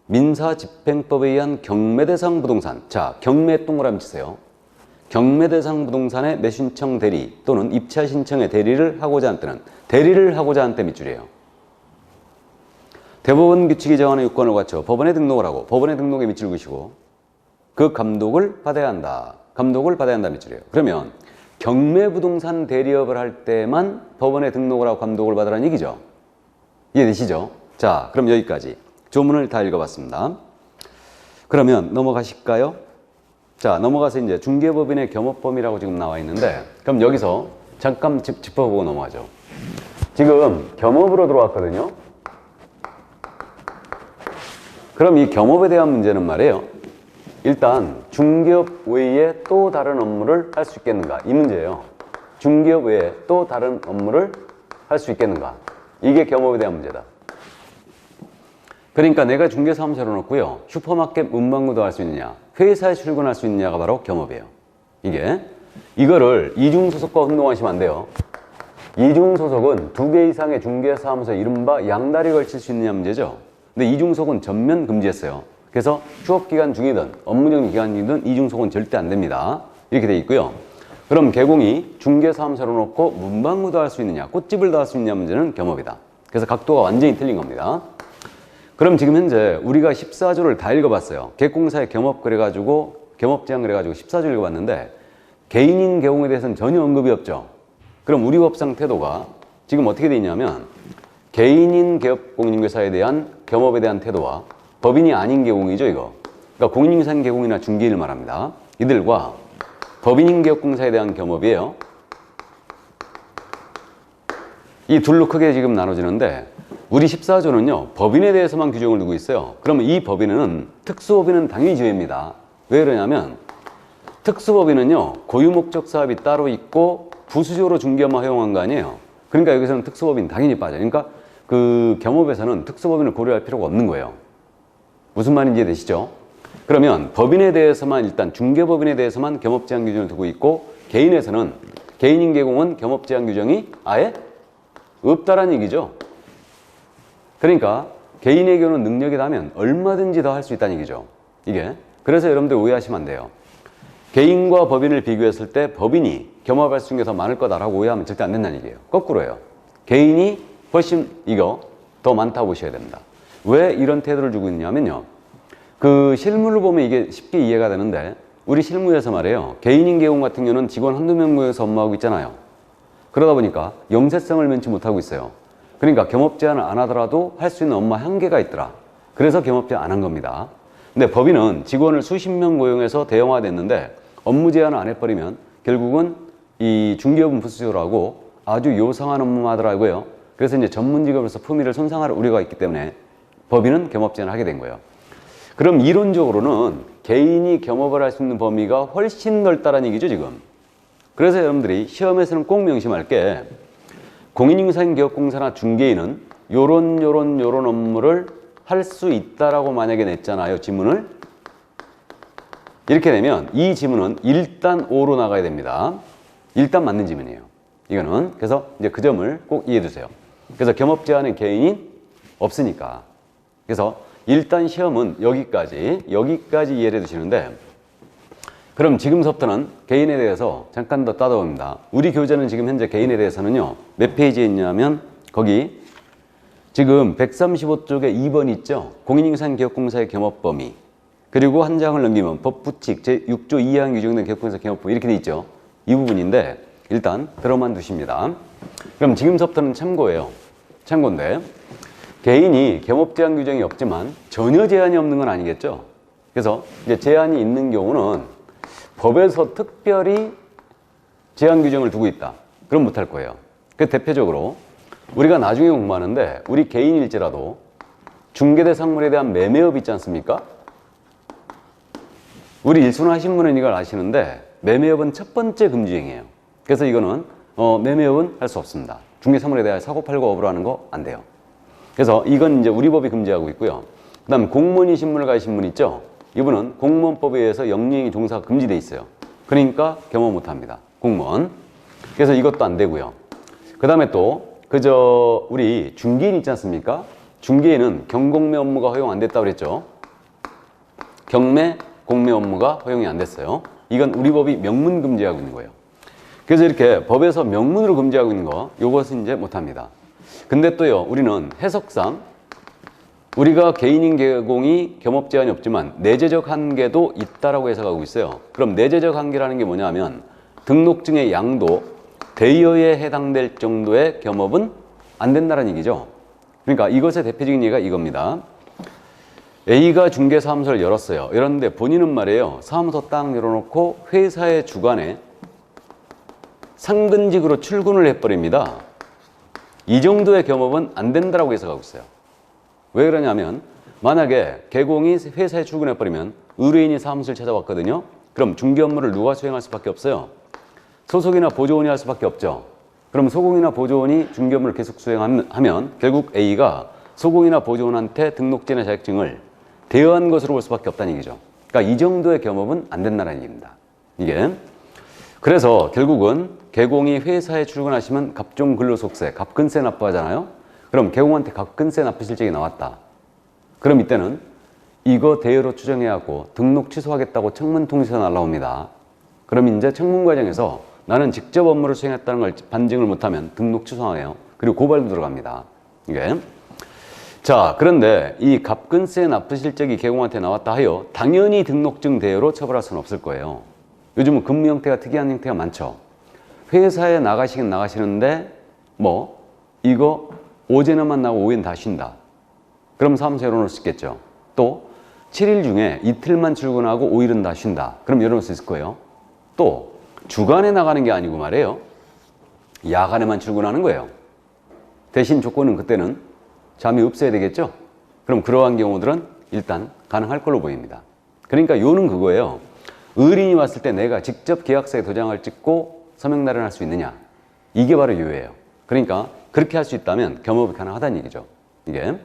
민사집행법에 의한 경매대상 부동산. 자, 경매 동그라미 치세요. 경매대상 부동산의 매수신청 대리 또는 입찰 신청의 대리를 하고자 한 때는 밑줄이에요. 대법원 규칙이 정하는 요건을 갖춰 법원에 등록을 하고 법원에 등록에 밑줄 그시고 그 감독을 받아야 한다. 감독을 받아야 한다 밑줄이에요. 그러면 경매부동산 대리업을 할 때만 법원에 등록을 하고 감독을 받으라는 얘기죠. 이해되시죠? 자, 그럼 여기까지 조문을 다 읽어봤습니다. 그러면 넘어가실까요? 자, 넘어가서 이제 중개법인의 겸업범위라고 지금 나와 있는데, 그럼 여기서 잠깐 짚어보고 넘어가죠. 지금 겸업으로 들어왔거든요. 그럼 이 겸업에 대한 문제는 말이에요. 일단 중개업 외에 또 다른 업무를 할 수 있겠는가? 이 문제예요. 중개업 외에 또 다른 업무를 할 수 있겠는가? 이게 겸업에 대한 문제다. 그러니까 내가 중개사무소를 놓고요. 슈퍼마켓 문방구도 할 수 있느냐? 회사에 출근할 수 있느냐가 바로 겸업이에요. 이거를 이중소속과 혼동하시면 안 돼요. 이중소속은 2개 이상의 중개사무소에 이른바 양다리 걸칠 수 있느냐 문제죠. 근데 이중소속은 전면 금지했어요. 그래서 휴업기간 중이든 업무정지 기간 중이든 이중소속은 절대 안 됩니다. 이렇게 돼 있고요. 그럼 개공이 중개사무소로 놓고 문방구도 할 수 있느냐, 꽃집을 도 할 수 있느냐 문제는 겸업이다. 그래서 각도가 완전히 틀린 겁니다. 그럼 지금 현재 우리가 14조를 다 읽어봤어요. 개공사의 겸업 그래가지고 겸업제한 그래가지고 14조 읽어봤는데 개인인 개공에 대해서는 전혀 언급이 없죠. 그럼 우리 법상 태도가 지금 어떻게 돼 있냐면 개인인 개업공인중개사에 대한 겸업에 대한 태도와 법인이 아닌 개공이죠, 이거. 그러니까 공인중개사인 개공이나 중개인을 말합니다. 이들과 법인인 개업공사에 대한 겸업이에요. 이 둘로 크게 지금 나눠지는데 우리 14조는요 법인에 대해서만 규정을 두고 있어요. 그러면 이 법인은 특수법인은 당연히 제외입니다. 왜 그러냐면 특수법인은요 고유목적 사업이 따로 있고 부수적으로 중개업만 허용한 거 아니에요. 그러니까 여기서는 특수법인 당연히 빠져요. 그러니까 그 겸업에서는 특수법인을 고려할 필요가 없는 거예요. 무슨 말인지 이해되시죠? 그러면 법인에 대해서만 일단 중개법인에 대해서만 겸업제한 규정을 두고 있고 개인에서는 개인인 개공은 겸업제한 규정이 아예 없다라는 얘기죠. 그러니까 개인의 경우는 능력이 나면 얼마든지 더 할 수 있다는 얘기죠. 이게. 그래서 여러분들 오해하시면 안 돼요. 개인과 법인을 비교했을 때 법인이 겸업할 수 있는 게 더 많을 거다라고 오해하면 절대 안 된다는 얘기예요. 거꾸로예요. 개인이 훨씬 이거 더 많다고 보셔야 됩니다. 왜 이런 태도를 주고 있냐면요. 그 실무를 보면 이게 쉽게 이해가 되는데 우리 실무에서 말이에요. 개인인 개공 같은 경우는 직원 한두 명 모여서 업무하고 있잖아요. 그러다 보니까 영세성을 면치 못하고 있어요. 그러니까 겸업 제한을 안 하더라도 할 수 있는 업무 한계가 있더라. 그래서 겸업 제한 안 한 겁니다. 근데 법인은 직원을 수십 명 고용해서 대형화됐는데 업무 제한을 안 해버리면 결국은 이 중개업은 부수적으로 하고 아주 요상한 업무만 하더라고요. 그래서 이제 전문 직업에서 품위를 손상할 우려가 있기 때문에 법인은 겸업 제한을 하게 된 거예요. 그럼 이론적으로는 개인이 겸업을 할 수 있는 범위가 훨씬 넓다라는 얘기죠, 지금. 그래서 여러분들이 시험에서는 꼭 명심할 게 공인중개사인 개업공사나 중개인은 요런 업무를 할 수 있다라고 만약에 냈잖아요, 지문을. 이렇게 되면 이 지문은 일단 O로 나가야 됩니다. 일단 맞는 지문이에요. 이거는. 그래서 이제 그 점을 꼭 이해해 두세요. 그래서 겸업 제한은 개인이 없으니까. 그래서 일단 시험은 여기까지 이해를 해 두시는데 그럼 지금부터는 개인에 대해서 잠깐 더 따져봅니다. 우리 교재는 지금 현재 개인에 대해서는요. 몇 페이지에 있냐면 거기 지금 135쪽에 2번 있죠. 공인중개사인 개업공사의 겸업 범위. 그리고 한 장을 넘기면 법부칙 제6조 2항 규정된 개업공사 겸업 범위 이렇게 돼 있죠. 이 부분인데 일단 들어만 두십니다. 그럼 지금부터는 참고예요. 참고인데 개인이 겸업 제한 규정이 없지만 전혀 제한이 없는 건 아니겠죠. 그래서 이제 제한이 있는 경우는 법에서 특별히 제한 규정을 두고 있다. 그럼 못할 거예요. 그 대표적으로 우리가 나중에 공부하는데 우리 개인일지라도 중개대 상물에 대한 매매업 있지 않습니까? 우리 일순 하신 분은 이걸 아시는데 매매업은 첫 번째 금지행위예요. 그래서 이거는 매매업은 할 수 없습니다. 중개 상물에 대한 사고 팔고 업으로 하는 거 안 돼요. 그래서 이건 이제 우리 법이 금지하고 있고요. 그다음 공무원이 신문을 가신 분 있죠? 이분은 공무원법에 의해서 영리행위 종사가 금지돼 있어요. 그러니까 겸업 못 합니다. 공무원. 그래서 이것도 안 되고요. 그다음에 또 그저 우리 중개인 있지 않습니까? 중개인은 경공매 업무가 허용 안 됐다고 그랬죠. 경매, 공매 업무가 허용이 안 됐어요. 이건 우리 법이 명문 금지하고 있는 거예요. 그래서 이렇게 법에서 명문으로 금지하고 있는 거, 요것은 이제 못 합니다. 근데 또요, 우리는 해석상 우리가 개인인 개공이 겸업 제한이 없지만 내재적 한계도 있다라고 해석하고 있어요. 그럼 내재적 한계라는 게 뭐냐면 등록증의 양도 대여에 해당될 정도의 겸업은 안 된다는 얘기죠. 그러니까 이것의 대표적인 예가 이겁니다. A가 중개사무소를 열었어요. 열었는데 본인은 말이에요. 사무소 딱 열어놓고 회사의 주관에 상근직으로 출근을 해버립니다. 이 정도의 겸업은 안 된다라고 해석하고 있어요. 왜 그러냐면 만약에 개공이 회사에 출근해버리면 의뢰인이 사무소를 찾아왔거든요. 그럼 중개 업무를 누가 수행할 수밖에 없어요? 소속이나 보조원이 할 수밖에 없죠. 그럼 소공이나 보조원이 중개 업무를 계속 수행하면 결국 A가 소공이나 보조원한테 등록제나 자격증을 대여한 것으로 볼 수밖에 없다는 얘기죠. 그러니까 이 정도의 겸업은 안 된다는 얘기입니다. 이게. 그래서 결국은 개공이 회사에 출근하시면 갑종 근로속세, 갑근세 납부하잖아요. 그럼 개공한테 갑근세 납부 실적이 나왔다. 그럼 이때는 이거 대여로 추정해갖고 등록 취소하겠다고 청문통지서 날라옵니다. 그럼 이제 청문 과정에서 나는 직접 업무를 수행했다는 걸 반증을 못하면 등록 취소하네요. 그리고 고발도 들어갑니다. 이게. 자, 그런데 이 갑근세 납부실적이 개공한테 나왔다 하여 당연히 등록증 대여로 처벌할 수는 없을 거예요. 요즘은 근무 형태가 특이한 형태가 많죠. 회사에 나가시긴 나가시는데 뭐 이거 오전에만 나고 오후엔 다 쉰다. 그럼 사무소에 열어놓을 수 있겠죠. 또 7일 중에 이틀만 출근하고 5일은 다 쉰다. 그럼 열어놓을 수 있을 거예요. 또 주간에 나가는 게 아니고 말이에요. 야간에만 출근하는 거예요. 대신 조건은 그때는 잠이 없어야 되겠죠. 그럼 그러한 경우들은 일단 가능할 걸로 보입니다. 그러니까 요는 그거예요. 의뢰인이 왔을 때 내가 직접 계약서에 도장을 찍고 서명 날인할 수 있느냐. 이게 바로 요예요. 그러니까 그렇게 할 수 있다면 겸업이 가능하다는 얘기죠. 이게.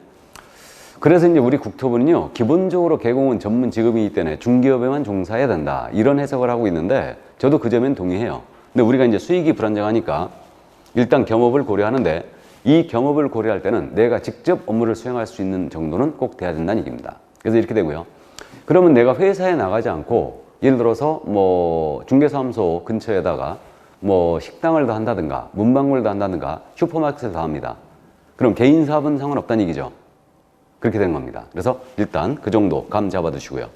그래서 이제 우리 국토부는요, 기본적으로 개공은 전문 직업이기 때문에 중기업에만 종사해야 된다. 이런 해석을 하고 있는데 저도 그 점엔 동의해요. 근데 우리가 이제 수익이 불안정하니까 일단 겸업을 고려하는데 이 겸업을 고려할 때는 내가 직접 업무를 수행할 수 있는 정도는 꼭 돼야 된다는 얘기입니다. 그래서 이렇게 되고요. 그러면 내가 회사에 나가지 않고 예를 들어서 뭐 중개사무소 근처에다가 뭐 식당을 더 한다든가 문방구를 더 한다든가 슈퍼마켓을 더 합니다. 그럼 개인 사업은 상관없다는 얘기죠. 그렇게 된 겁니다. 그래서 일단 그 정도 감 잡아 두시고요.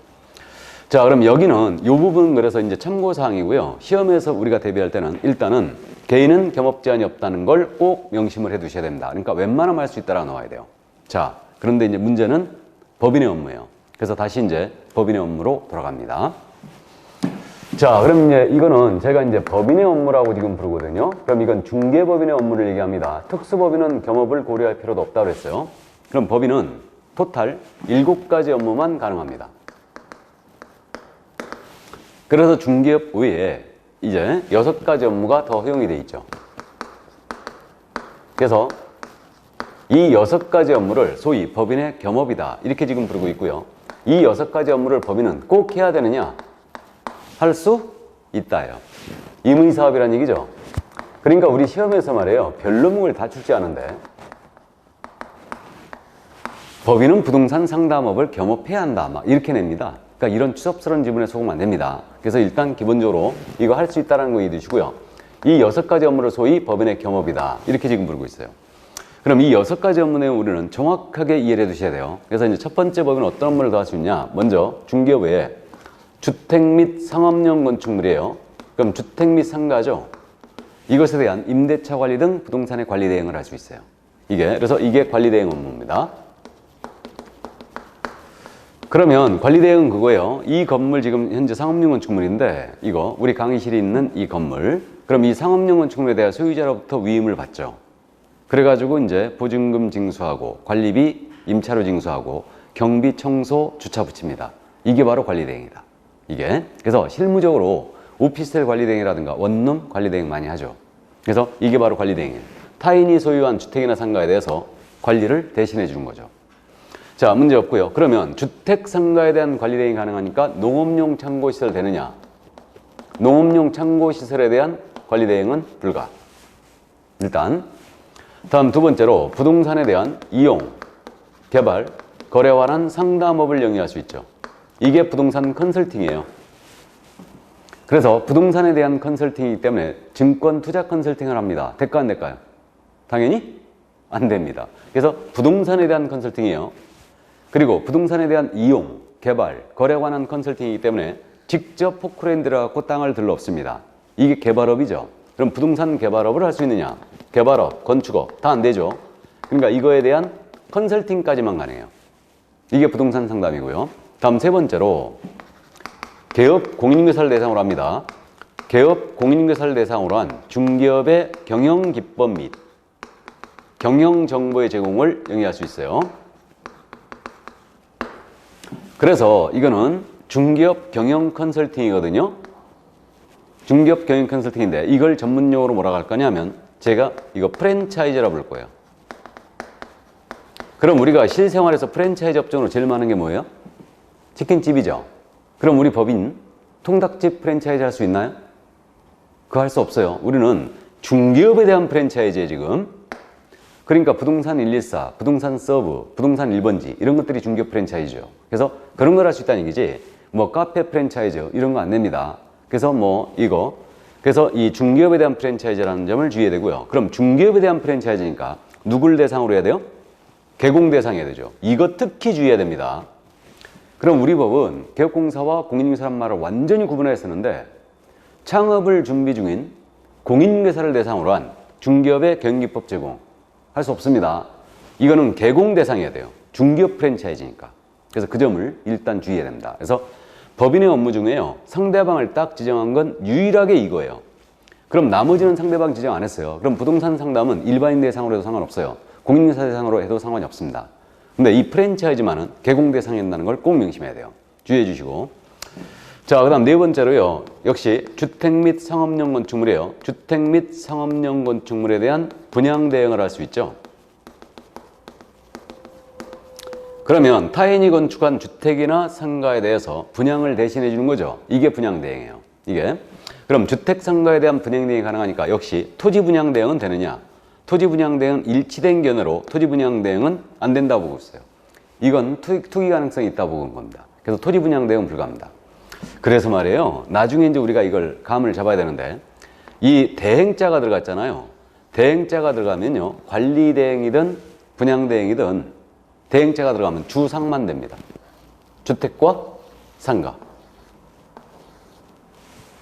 자, 그럼 여기는 이 부분 그래서 이제 참고사항이고요. 시험에서 우리가 대비할 때는 일단은 개인은 겸업 제한이 없다는 걸 꼭 명심을 해 두셔야 됩니다. 그러니까 웬만하면 할 수 있다라고 나와야 돼요. 자, 그런데 이제 문제는 법인의 업무예요. 그래서 다시 이제 법인의 업무로 돌아갑니다. 자, 그럼 이제 이거는 제가 이제 법인의 업무라고 지금 부르거든요. 그럼 이건 중개법인의 업무를 얘기합니다. 특수법인은 겸업을 고려할 필요도 없다고 그랬어요. 그럼 법인은 토탈 7가지 업무만 가능합니다. 그래서 중개업 외에 이제 6가지 업무가 더 허용이 돼 있죠. 그래서 이 6가지 업무를 소위 법인의 겸업이다. 이렇게 지금 부르고 있고요. 이 6가지 업무를 법인은 꼭 해야 되느냐? 할 수 있다예요. 임의사업이라는 얘기죠. 그러니까 우리 시험에서 말이에요. 변론문을 다 출제 하는데 법인은 부동산 상담업을 겸업해야 한다. 막 이렇게 냅니다. 그러니까 이런 추접스러운 지문에 속으면 안 됩니다. 그래서 일단 기본적으로 이거 할 수 있다는 거 이해두시고요. 이 6가지 업무를 소위 법인의 겸업이다. 이렇게 지금 부르고 있어요. 그럼 이 6가지 업무 내용 우리는 정확하게 이해를 해 두셔야 돼요. 그래서 이제 첫 번째 법인은 어떤 업무를 더 할 수 있냐? 먼저 중개업 외에 주택 및 상업용 건축물이에요. 그럼 주택 및 상가죠. 이것에 대한 임대차 관리 등 부동산의 관리 대행을 할 수 있어요. 그래서 이게 관리 대행 업무입니다. 그러면 관리 대행은 그거예요. 이 건물 지금 현재 상업용 건축물인데 이거 우리 강의실이 있는 이 건물. 그럼 이 상업용 건축물에 대한 소유자로부터 위임을 받죠. 그래가지고 이제 보증금 징수하고 관리비 임차료 징수하고 경비 청소 주차 붙입니다. 이게 바로 관리 대행이다. 그래서 실무적으로 오피스텔 관리 대행이라든가 원룸 관리 대행 많이 하죠. 그래서 이게 바로 관리 대행이에요. 타인이 소유한 주택이나 상가에 대해서 관리를 대신해 주는 거죠. 자, 문제 없고요. 그러면 주택 상가에 대한 관리 대행이 가능하니까 농업용 창고시설 되느냐? 농업용 창고시설에 대한 관리 대행은 불가. 일단 다음 두 번째로 부동산에 대한 이용, 개발, 거래와 관한 상담업을 영위할 수 있죠. 이게 부동산 컨설팅이에요. 그래서 부동산에 대한 컨설팅이기 때문에 증권 투자 컨설팅을 합니다. 될까 안 될까요? 당연히 안 됩니다. 그래서 부동산에 대한 컨설팅이에요. 그리고 부동산에 대한 이용, 개발, 거래에 관한 컨설팅이기 때문에 직접 포크레인 들어가고 땅을 들러엎습니다. 이게 개발업이죠. 그럼 부동산 개발업을 할 수 있느냐? 개발업, 건축업 다 안 되죠. 그러니까 이거에 대한 컨설팅까지만 가능해요. 이게 부동산 상담이고요. 다음 세 번째로 개업 공인중개사를 대상으로 합니다. 개업 공인중개사를 대상으로 한 중개업의 경영기법 및 경영정보의 제공을 영위할 수 있어요. 그래서 이거는 중개업 경영 컨설팅이거든요. 중개업 경영 컨설팅인데 이걸 전문용어로 뭐라고 할 거냐면 제가 이거 프랜차이즈라고 부를 거예요. 그럼 우리가 실생활에서 프랜차이즈 업종으로 제일 많은 게 뭐예요? 치킨집이죠. 그럼 우리 법인 통닭집 프랜차이즈 할 수 있나요? 그거 할 수 없어요. 우리는 중개업에 대한 프랜차이즈에 지금 그러니까 부동산 114, 부동산 서브, 부동산 1번지 이런 것들이 중개업 프랜차이즈죠. 그래서 그런 걸 할 수 있다는 얘기지 뭐 카페 프랜차이즈 이런 거 안 됩니다. 그래서 뭐 이거 그래서 이 중개업에 대한 프랜차이즈라는 점을 주의해야 되고요. 그럼 중개업에 대한 프랜차이즈니까 누굴 대상으로 해야 돼요? 개공 대상이어야 되죠. 이거 특히 주의해야 됩니다. 그럼 우리 법은 개업공사와 공인중개사란 말을 완전히 구분해 쓰는데 창업을 준비 중인 공인중개사를 대상으로 한 중개업의 경영기법 제공 할 수 없습니다. 이거는 개공 대상이어야 돼요. 중개업 프랜차이즈니까. 그래서 그 점을 일단 주의해야 됩니다. 그래서 법인의 업무 중에요, 상대방을 딱 지정한 건 유일하게 이거예요. 그럼 나머지는 상대방 지정 안 했어요. 그럼 부동산 상담은 일반인 대상으로 해도 상관없어요. 공인중개사 대상으로 해도 상관이 없습니다. 근데 이 프랜차이즈만은 개공 대상이 된다는 걸 꼭 명심해야 돼요. 주의해 주시고. 자, 그 다음 네 번째로요. 역시 주택 및 상업용 건축물이에요. 주택 및 상업용 건축물에 대한 분양 대행을 할 수 있죠. 그러면 타인이 건축한 주택이나 상가에 대해서 분양을 대신해 주는 거죠. 이게 분양 대행이에요. 이게. 그럼 주택 상가에 대한 분양 대행이 가능하니까 역시 토지 분양 대행은 되느냐? 토지 분양 대행은 일치된 견해로 토지 분양 대행은 안 된다고 보고 있어요. 이건 투기 가능성이 있다고 보는 겁니다. 그래서 토지 분양 대행은 불가합니다. 그래서 말이에요. 나중에 이제 우리가 이걸 감을 잡아야 되는데 이 대행자가 들어갔잖아요. 대행자가 들어가면요. 관리 대행이든 분양 대행이든 대행자가 들어가면 주상만 됩니다. 주택과 상가.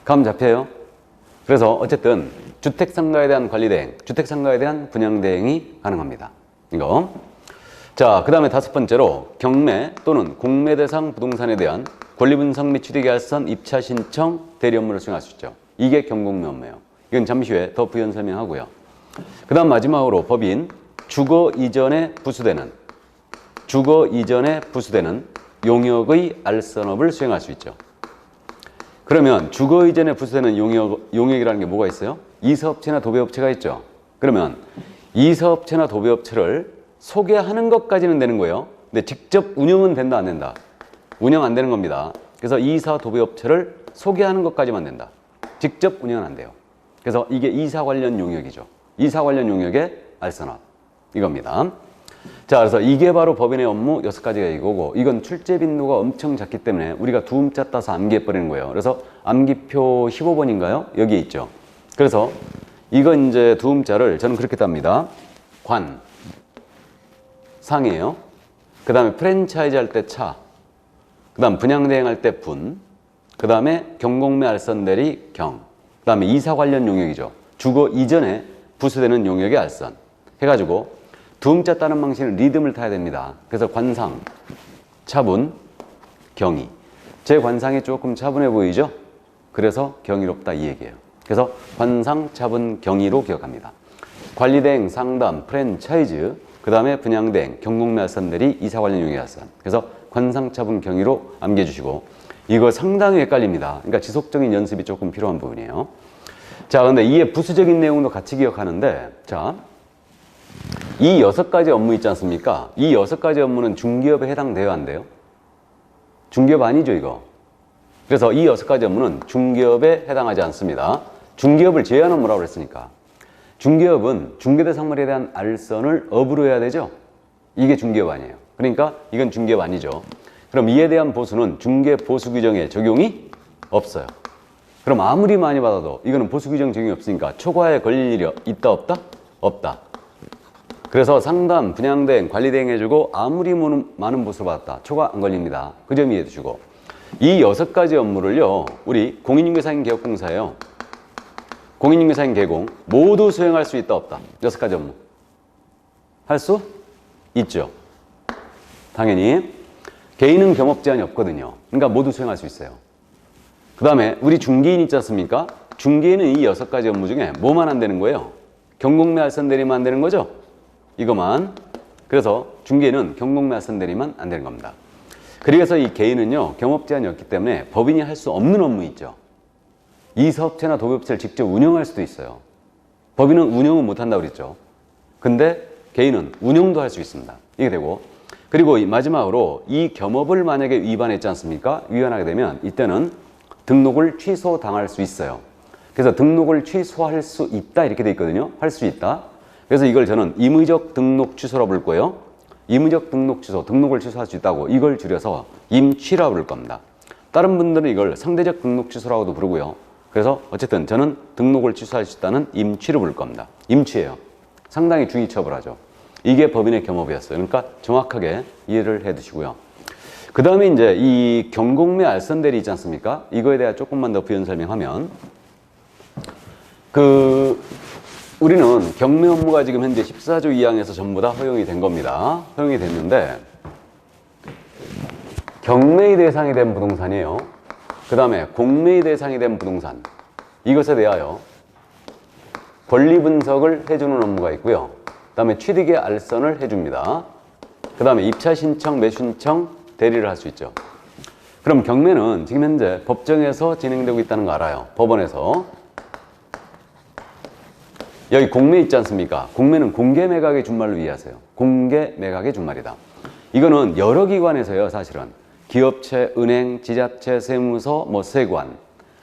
감 잡혀요? 그래서 어쨌든 주택 상가에 대한 관리 대행, 주택 상가에 대한 분양 대행이 가능합니다. 이거. 자, 그 다음에 다섯 번째로 경매 또는 공매 대상 부동산에 대한 권리 분석 및 취득 알선 입차 신청 대리 업무를 수행할 수 있죠. 이게 경공매 업무예요. 이건 잠시 후에 더 부연 설명하고요. 그 다음 마지막으로 법인 주거 이전에 부수되는 용역의 알선업을 수행할 수 있죠. 그러면 주거 이전에 부수되는 용역이라는 게 뭐가 있어요? 이사업체나 도배업체가 있죠. 그러면 이사업체나 도배업체를 소개하는 것까지는 되는 거예요. 근데 직접 운영은 된다, 안 된다? 운영 안 되는 겁니다. 그래서 이사 도배업체를 소개하는 것까지만 된다. 직접 운영은 안 돼요. 그래서 이게 이사 관련 용역이죠. 이사 관련 용역의 알선업 이겁니다. 자, 그래서 이게 바로 법인의 업무 6가지가 이거고, 이건 출제 빈도가 엄청 작기 때문에 우리가 두음자 따서 암기해버리는 거예요. 그래서 암기표 15번인가요? 여기에 있죠. 그래서 이건 이제 두음자를 저는 그렇게 땁니다. 관, 상이에요. 그 다음에 프랜차이즈 할 때 차, 그 다음 분양 대행할 때 분, 그 다음에 경공매 알선 대리 경, 그 다음에 이사 관련 용역이죠. 주거 이전에 부수되는 용역의 알선 해가지고 두음자 따는 방식은 리듬을 타야 됩니다. 그래서 관상, 차분, 경이. 제 관상이 조금 차분해 보이죠? 그래서 경이롭다 이 얘기예요. 그래서 관상, 차분, 경이로 기억합니다. 관리대행, 상담, 프랜차이즈, 그 다음에 분양대행, 경공매 알선 대리, 이사 관련 용역 알선. 그래서 관상, 차분, 경이로 암기해 주시고, 이거 상당히 헷갈립니다. 그러니까 지속적인 연습이 조금 필요한 부분이에요. 자, 근데 이에 부수적인 내용도 같이 기억하는데, 자, 이 6가지 업무 있지 않습니까? 이 6가지 업무는 중개업에 해당돼야 한대요. 중개업 아니죠, 이거. 그래서 이 6가지 업무는 중개업에 해당하지 않습니다. 중개업을 제외한 업무라고 그랬으니까. 중개업은 중개대상물에 대한 알선을 업으로 해야 되죠. 이게 중개업 아니에요. 그러니까 이건 중개업 아니죠. 그럼 이에 대한 보수는 중개보수 규정에 적용이 없어요. 그럼 아무리 많이 받아도 이거는 보수 규정 적용이 없으니까 초과에 걸릴 일이 있다 없다? 없다. 그래서 상담, 분양대행, 관리대행 해주고 아무리 많은 보수를 받았다. 초과 안 걸립니다. 그 점 이해해 주시고, 이 6가지 업무를요, 우리 공인중개사인 개업공사예요. 공인중개사인 개공 모두 수행할 수 있다 없다? 6가지 업무 할 수 있죠. 당연히 개인은 겸업 제한이 없거든요. 그러니까 모두 수행할 수 있어요. 그 다음에 우리 중개인 있지 않습니까? 중개인은 이 6가지 업무 중에 뭐만 안 되는 거예요? 경공매 알선 대리만 안 되는 거죠? 이거만. 그래서 중개인은 경공매 알선 대리만 안 되는 겁니다. 그래서 이 개인은요, 겸업 제한이 없기 때문에 법인이 할 수 없는 업무 있죠. 이사업체나 도배업체를 직접 운영할 수도 있어요. 법인은 운영은 못한다고 그랬죠. 근데 개인은 운영도 할 수 있습니다. 이게 되고, 그리고 마지막으로 이 겸업을 만약에 위반했지 않습니까? 위반하게 되면 이때는 등록을 취소당할 수 있어요. 그래서 등록을 취소할 수 있다 이렇게 돼 있거든요. 할 수 있다. 그래서 이걸 저는 임의적 등록 취소라고 부를 거예요. 임의적 등록 취소, 등록을 취소할 수 있다고 이걸 줄여서 임취라고 부를 겁니다. 다른 분들은 이걸 상대적 등록 취소라고도 부르고요. 그래서 어쨌든 저는 등록을 취소할 수 있다는 임취를 부를 겁니다. 임취예요. 상당히 중히 처벌하죠. 이게 법인의 겸업이었어요. 그러니까 정확하게 이해를 해 두시고요. 그 다음에 이제 이 경공매 알선대리 있지 않습니까? 이거에 대해 조금만 더 부연 설명하면, 우리는 경매 업무가 지금 현재 14조 2항에서 전부 다 허용이 된 겁니다. 허용이 됐는데, 경매의 대상이 된 부동산이에요. 그 다음에 공매의 대상이 된 부동산. 이것에 대하여 권리 분석을 해주는 업무가 있고요. 그 다음에 취득의 알선을 해줍니다. 그 다음에 입차 신청, 매수 신청, 대리를 할 수 있죠. 그럼 경매는 지금 현재 법정에서 진행되고 있다는 거 알아요. 법원에서. 여기 공매 있지 않습니까? 공매는 공개 매각의 준말로 이해하세요. 공개 매각의 준말이다. 이거는 여러 기관에서요, 사실은. 기업체, 은행, 지자체, 세무서, 세관.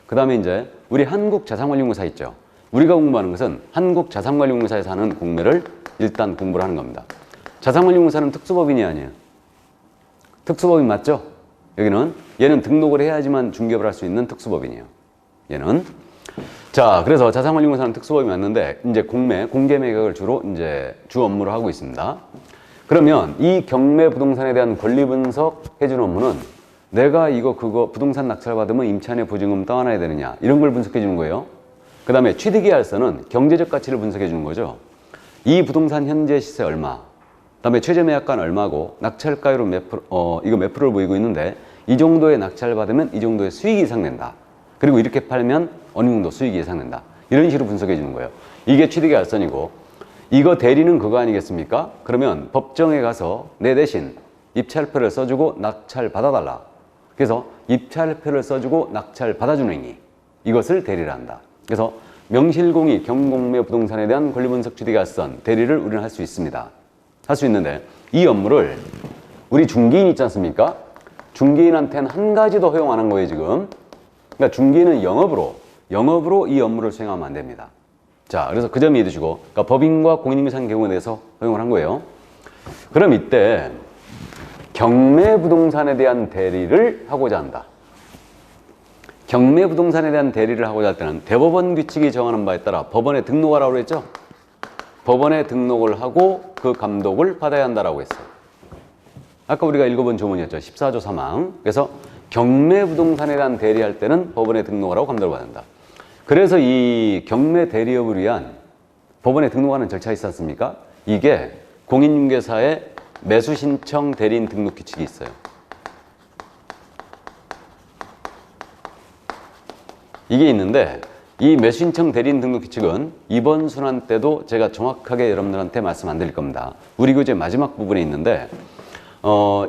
그 다음에 이제 우리 한국자산관리공사 있죠. 우리가 공부하는 것은 한국자산관리공사에서 하는 공매를 일단 공부를 하는 겁니다. 자산관리공사는 특수법인이 아니에요. 특수법인 맞죠? 얘는 등록을 해야지만 중개업을 할 수 있는 특수법인이에요. 얘는. 자, 그래서 자산관리공사는 특수법인이 맞는데, 이제 공개 매각을 주로 이제 주 업무로 하고 있습니다. 그러면 이 경매 부동산에 대한 권리 분석 해주는 업무는 내가 그거 부동산 낙찰받으면 임차인의 보증금 떠안아야 되느냐, 이런 걸 분석해 주는 거예요. 그 다음에 취득의 알선은 경제적 가치를 분석해 주는 거죠. 이 부동산 현재 시세 얼마, 그 다음에 최저 매약가는 얼마고, 낙찰가율은 몇 프로를 보이고 있는데, 이 정도의 낙찰 받으면 이 정도의 수익이 예상된다. 그리고 이렇게 팔면 어느 정도 수익이 예상된다. 이런 식으로 분석해 주는 거예요. 이게 취득의 알선이고, 이거 대리는 그거 아니겠습니까? 그러면 법정에 가서 내 대신 입찰표를 써주고 낙찰 받아달라. 그래서 입찰표를 써주고 낙찰 받아주는 행위, 이것을 대리를 한다. 그래서 명실공히 경공매 부동산에 대한 권리 분석 취득의 알선, 대리를 우리는 할 수 있습니다. 할 수 있는데, 이 업무를 우리 중개인 있지 않습니까? 중개인한테는 한 가지 더 허용 안 한 거예요, 지금. 그러니까 중개인은 영업으로 이 업무를 수행하면 안 됩니다. 자, 그래서 그 점 이해해 두시고, 그러니까 법인과 공인인증상 경우에 대해서 허용을 한 거예요. 그럼 이때 경매 부동산에 대한 대리를 하고자 한다. 경매 부동산에 대한 대리를 하고자 할 때는 대법원 규칙이 정하는 바에 따라 법원에 등록하라고 그랬죠? 법원에 등록을 하고 그 감독을 받아야 한다라고 했어요. 아까 우리가 읽어본 조문이었죠. 14조 3항. 그래서 경매 부동산에 대한 대리할 때는 법원에 등록을 하고 감독을 받는다. 그래서 이 경매 대리업을 위한 법원에 등록하는 절차가 있지 않습니까? 이게 공인중개사의 매수신청 대리인 등록 규칙이 있어요. 이게 있는데, 이 매수신청 대리인 등록 규칙은 이번 순환 때도 제가 정확하게 여러분들한테 말씀 안 드릴 겁니다. 우리 교재 마지막 부분에 있는데,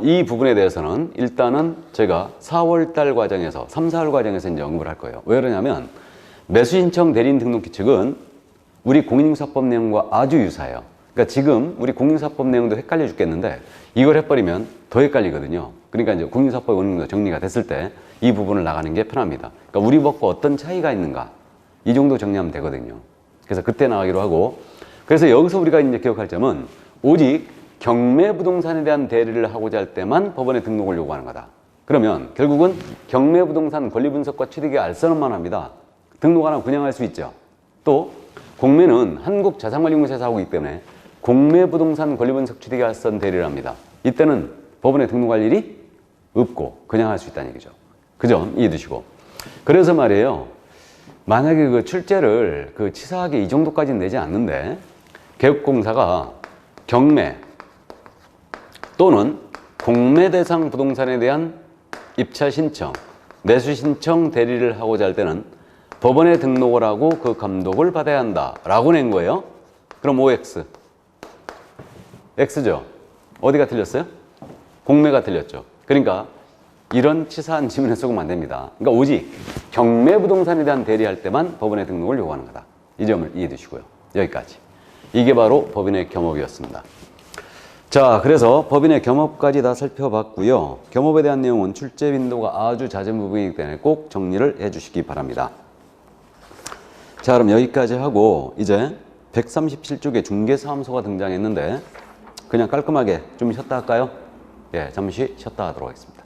이 부분에 대해서는 일단은 제가 4월달 과정에서, 3, 4월 과정에서 이제 언급을 할 거예요. 왜 그러냐면, 매수신청 대리인 등록 규칙은 우리 공인중개사법 내용과 아주 유사해요. 그러니까 지금 우리 공인중개사법 내용도 헷갈려 죽겠는데, 이걸 해버리면 더 헷갈리거든요. 그러니까 이제 공인중개사법이 어느 정도 정리가 됐을 때 이 부분을 나가는 게 편합니다. 그러니까 우리 법과 어떤 차이가 있는가, 이 정도 정리하면 되거든요. 그래서 그때 나가기로 하고, 그래서 여기서 우리가 이제 기억할 점은 오직 경매 부동산에 대한 대리를 하고자 할 때만 법원에 등록을 요구하는 거다. 그러면 결국은 경매 부동산 권리 분석과 취득의 알선만 합니다. 등록 안 하면 그냥 할 수 있죠. 또 공매는 한국자산관리공사에서 하고 있기 때문에 공매 부동산 권리 분석 취득의 알선 대리를 합니다. 이때는 법원에 등록할 일이 없고 그냥 할 수 있다는 얘기죠. 그 점 이해해 두시고. 그래서 말이에요. 만약에 그 출제를 치사하게 이 정도까지는 내지 않는데, 개업공사가 경매 또는 공매 대상 부동산에 대한 입차 신청, 매수 신청 대리를 하고자 할 때는 법원에 등록을 하고 그 감독을 받아야 한다라고 낸 거예요. 그럼 OX. X죠. 어디가 틀렸어요? 공매가 틀렸죠. 그러니까 이런 치사한 지문에 속으면 안 됩니다. 그러니까 오직 경매 부동산에 대한 대리할 때만 법원에 등록을 요구하는 거다. 이 점을 이해해 두시고요. 여기까지. 이게 바로 법인의 겸업이었습니다. 자, 그래서 법인의 겸업까지 다 살펴봤고요. 겸업에 대한 내용은 출제 빈도가 아주 잦은 부분이기 때문에 꼭 정리를 해 주시기 바랍니다. 자, 그럼 여기까지 하고 이제 137쪽에 중개사무소가 등장했는데 그냥 깔끔하게 좀 쉬었다 할까요? 예, 잠시 쉬었다 하도록 하겠습니다.